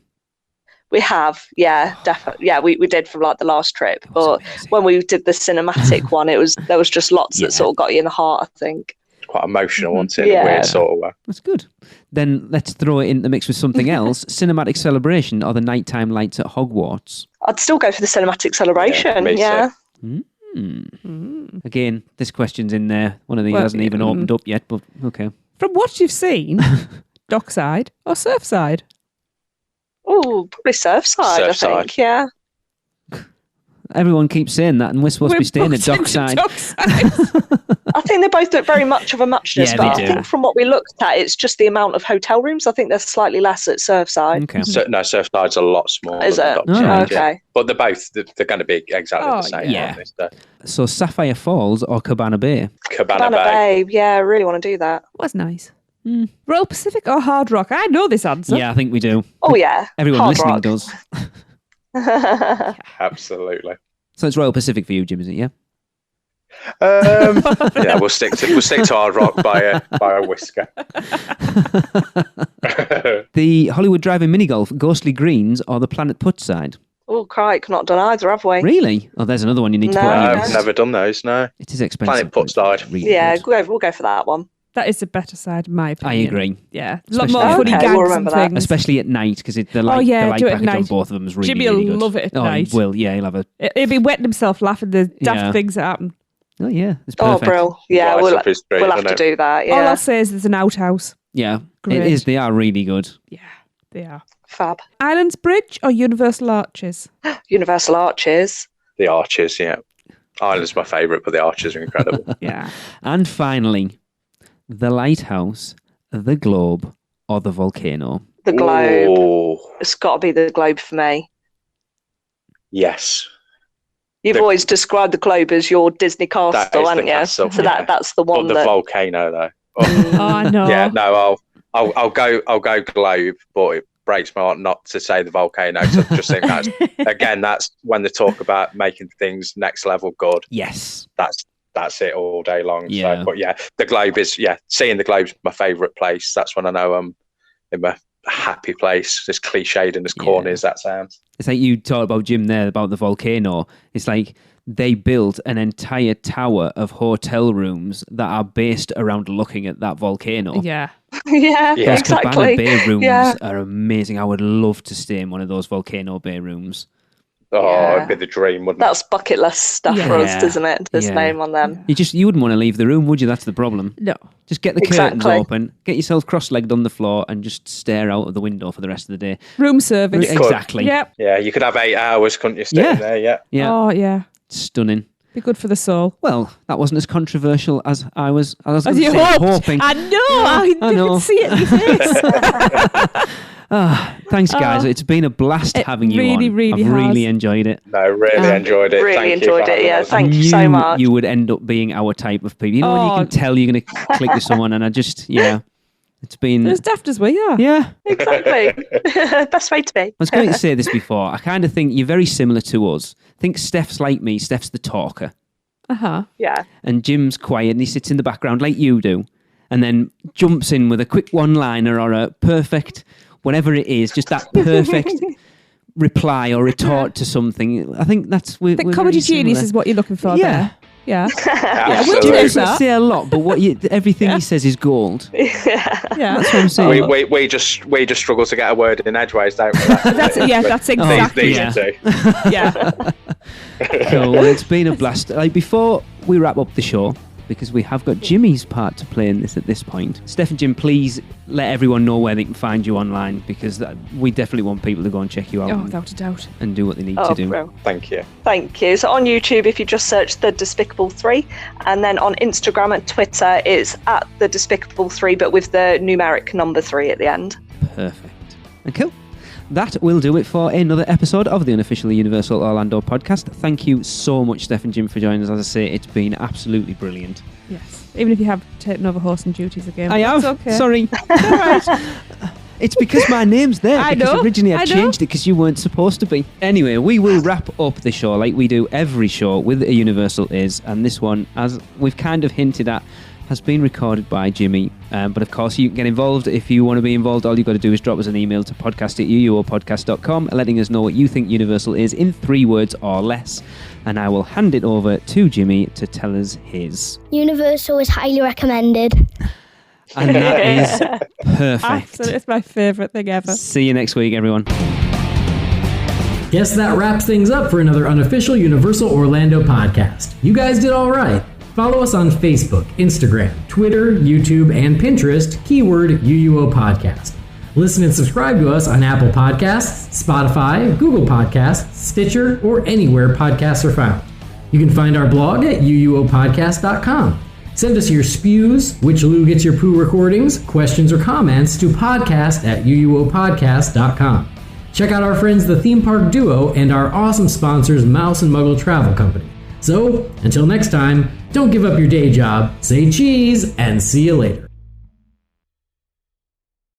We have, yeah, definitely. Yeah, we did from like the last trip. But when we did the cinematic one, there was just lots that sort of got you in the heart, I think. Quite emotional, wasn't it? In a weird sort of way. That's good. Then let's throw it in the mix with something else. Cinematic celebration or the nighttime lights at Hogwarts? I'd still go for the cinematic celebration, yeah. Again, this question's in there. One of these hasn't even opened up yet, but okay. From what you've seen, dockside or surfside? Oh, probably surfside, I think, yeah. Everyone keeps saying that, and we're supposed to be staying at dockside. I think they both look very much of a muchness, but I think from what we looked at, it's just the amount of hotel rooms. I think there's slightly less at Surfside. Okay. No, Surfside's a lot smaller. Is it? Okay. But they're going to be exactly the same. Yeah. So Sapphire Falls or Cabana Bay? Cabana Bay. Yeah, I really want to do that. Was nice. Royal Pacific or Hard Rock? I know this answer. Yeah, I think we do. Oh, yeah. Everyone Hard listening Rock. does. Absolutely. So it's Royal Pacific for you, Jim, is it? Yeah. Yeah, we'll stick to Hard Rock by a whisker. The Hollywood Drive-In Mini Golf, Ghostly Greens, or the Planet Putt side? Oh, crike, not done either, have we? Really? Oh, there's another one you need to put on your I've list. never done those. No. It is expensive. Planet Putt side. Really good. We'll go for that one. That is the better side, in my I opinion. agree. Yeah. A lot Especially- more funny Okay, gangs we'll and remember that. things. Especially at night, because the light do it at package on night. both of them is really, Jimmy really will good. love it at night. He will, yeah, he'll have a... He'll be wetting himself laughing the daft Yeah. things that happen. Oh, yeah, it's Oh, perfect. bro. Yeah, Right we'll up his street, have isn't to it? do that, All yeah. I'll say is there's an outhouse. Yeah, Great. it is. They are really good. Yeah, they are. Fab. Islands Bridge or Universal Arches? Universal Arches. The Arches, yeah. Island's my favourite, but the Arches are incredible. Yeah. And finally, the Lighthouse, the Globe, or the Volcano? The Globe. Ooh, It's got to be the Globe for me. yes. You've always described the Globe as your Disney castle, That is haven't the you? castle, So yeah. that's the But one the that... volcano, though. Oh, no. Yeah, no, I'll go Globe, but it breaks my heart not to say the volcano. So I just think that's when they talk about making things next level good. Yes. That's it all day long. Yeah. So, but yeah, the Globe is seeing the Globe's my favourite place. That's when I know I'm in my happy place. As cliched and as corny as that sounds. It's like you talked about, Jim, there about the volcano. It's like they built an entire tower of hotel rooms that are based around looking at that volcano. Yeah. yeah, Those Cabana exactly. Bay rooms Yeah. are amazing. I would love to stay in one of those Volcano Bay rooms. Oh, Yeah. it'd be the dream, wouldn't That's bucket list stuff for Yeah. us, isn't it? This Yeah. name on them. You wouldn't want to leave the room, would you? That's the problem. No. Just get the curtains Exactly. open, get yourself cross-legged on the floor, and just stare out of the window for the rest of the day. Room service. could. Exactly. Yep. Yeah, you could have 8 hours, couldn't you, staying there? Yeah. Yeah. Oh, yeah. Stunning. Be good for the soul. Well, that wasn't as controversial as I was As gonna you say, hoped. hoping. I know. I know. can see it in your face. Thanks, guys. Oh. It's been a blast It having you really, on. really I've really has. enjoyed it. No, really enjoyed it. Really Thank you enjoyed for it, having yeah. us. Thank you I so knew much. you would end up being our type of people. You know when you Oh. can tell you're going to click with someone, and it's been... As daft as we are. Yeah. Exactly. Best way to be. I was going to say this before. I kind of think you're very similar to us. I think Steph's like me. Steph's the talker. Uh-huh. Yeah. And Jim's quiet and he sits in the background like you do. And then jumps in with a quick one-liner or a perfect, whatever it is, just that perfect reply or retort to something. I think that's... I think comedy genius is what you're looking for there. Yeah. Absolutely. we'll do Doesn't that. say a lot, but everything he says is gold. Yeah. That's what I'm saying. We just struggle to get a word in edgeways, don't we? That's exactly These yeah. two. Yeah. So it's been a blast. Like, before we wrap up the show, because we have got Jimmy's part to play in this point. Steph and Jim, please let everyone know where they can find you online, because we definitely want people to go and check you out Without a doubt. and do what they need to do. Bro. Thank you. Thank you. So on YouTube, if you just search The Despicable Three, and then on Instagram and Twitter, it's at The Despicable Three, but with the numeric number 3 at the end. Perfect. And cool. That will do it for another episode of the Unofficially Universal Orlando podcast. Thank you so much, Steph and Jim, for joining us. As I say, it's been absolutely brilliant. Yes. Even if you have taken over hosting duties again. I have. It's okay. Sorry. It's all right. It's because my name's there. I because know, originally I I know. changed it because you weren't supposed to be. Anyway, we will wrap up the show like we do every show with a Universal Is, and this one, as we've kind of hinted at has been recorded by Jimmy. But of course, you can get involved. If you want to be involved, all you've got to do is drop us an email to podcast@uuopodcast.com, letting us know what you think Universal is in 3 words or less. And I will hand it over to Jimmy to tell us his. Universal is highly recommended. And that is perfect. Absolutely, it's my favourite thing ever. See you next week, everyone. Guess that wraps things up for another unofficial Universal Orlando podcast. You guys did all right. Follow us on Facebook, Instagram, Twitter, YouTube, and Pinterest, keyword UUO Podcast. Listen and subscribe to us on Apple Podcasts, Spotify, Google Podcasts, Stitcher, or anywhere podcasts are found. You can find our blog at uuopodcast.com. Send us your spews, which Lou gets your poo recordings, questions, or comments to podcast@uuopodcast.com. Check out our friends the Theme Park Duo and our awesome sponsors Mouse and Muggle Travel Company. So, until next time, don't give up your day job, say cheese, and see you later.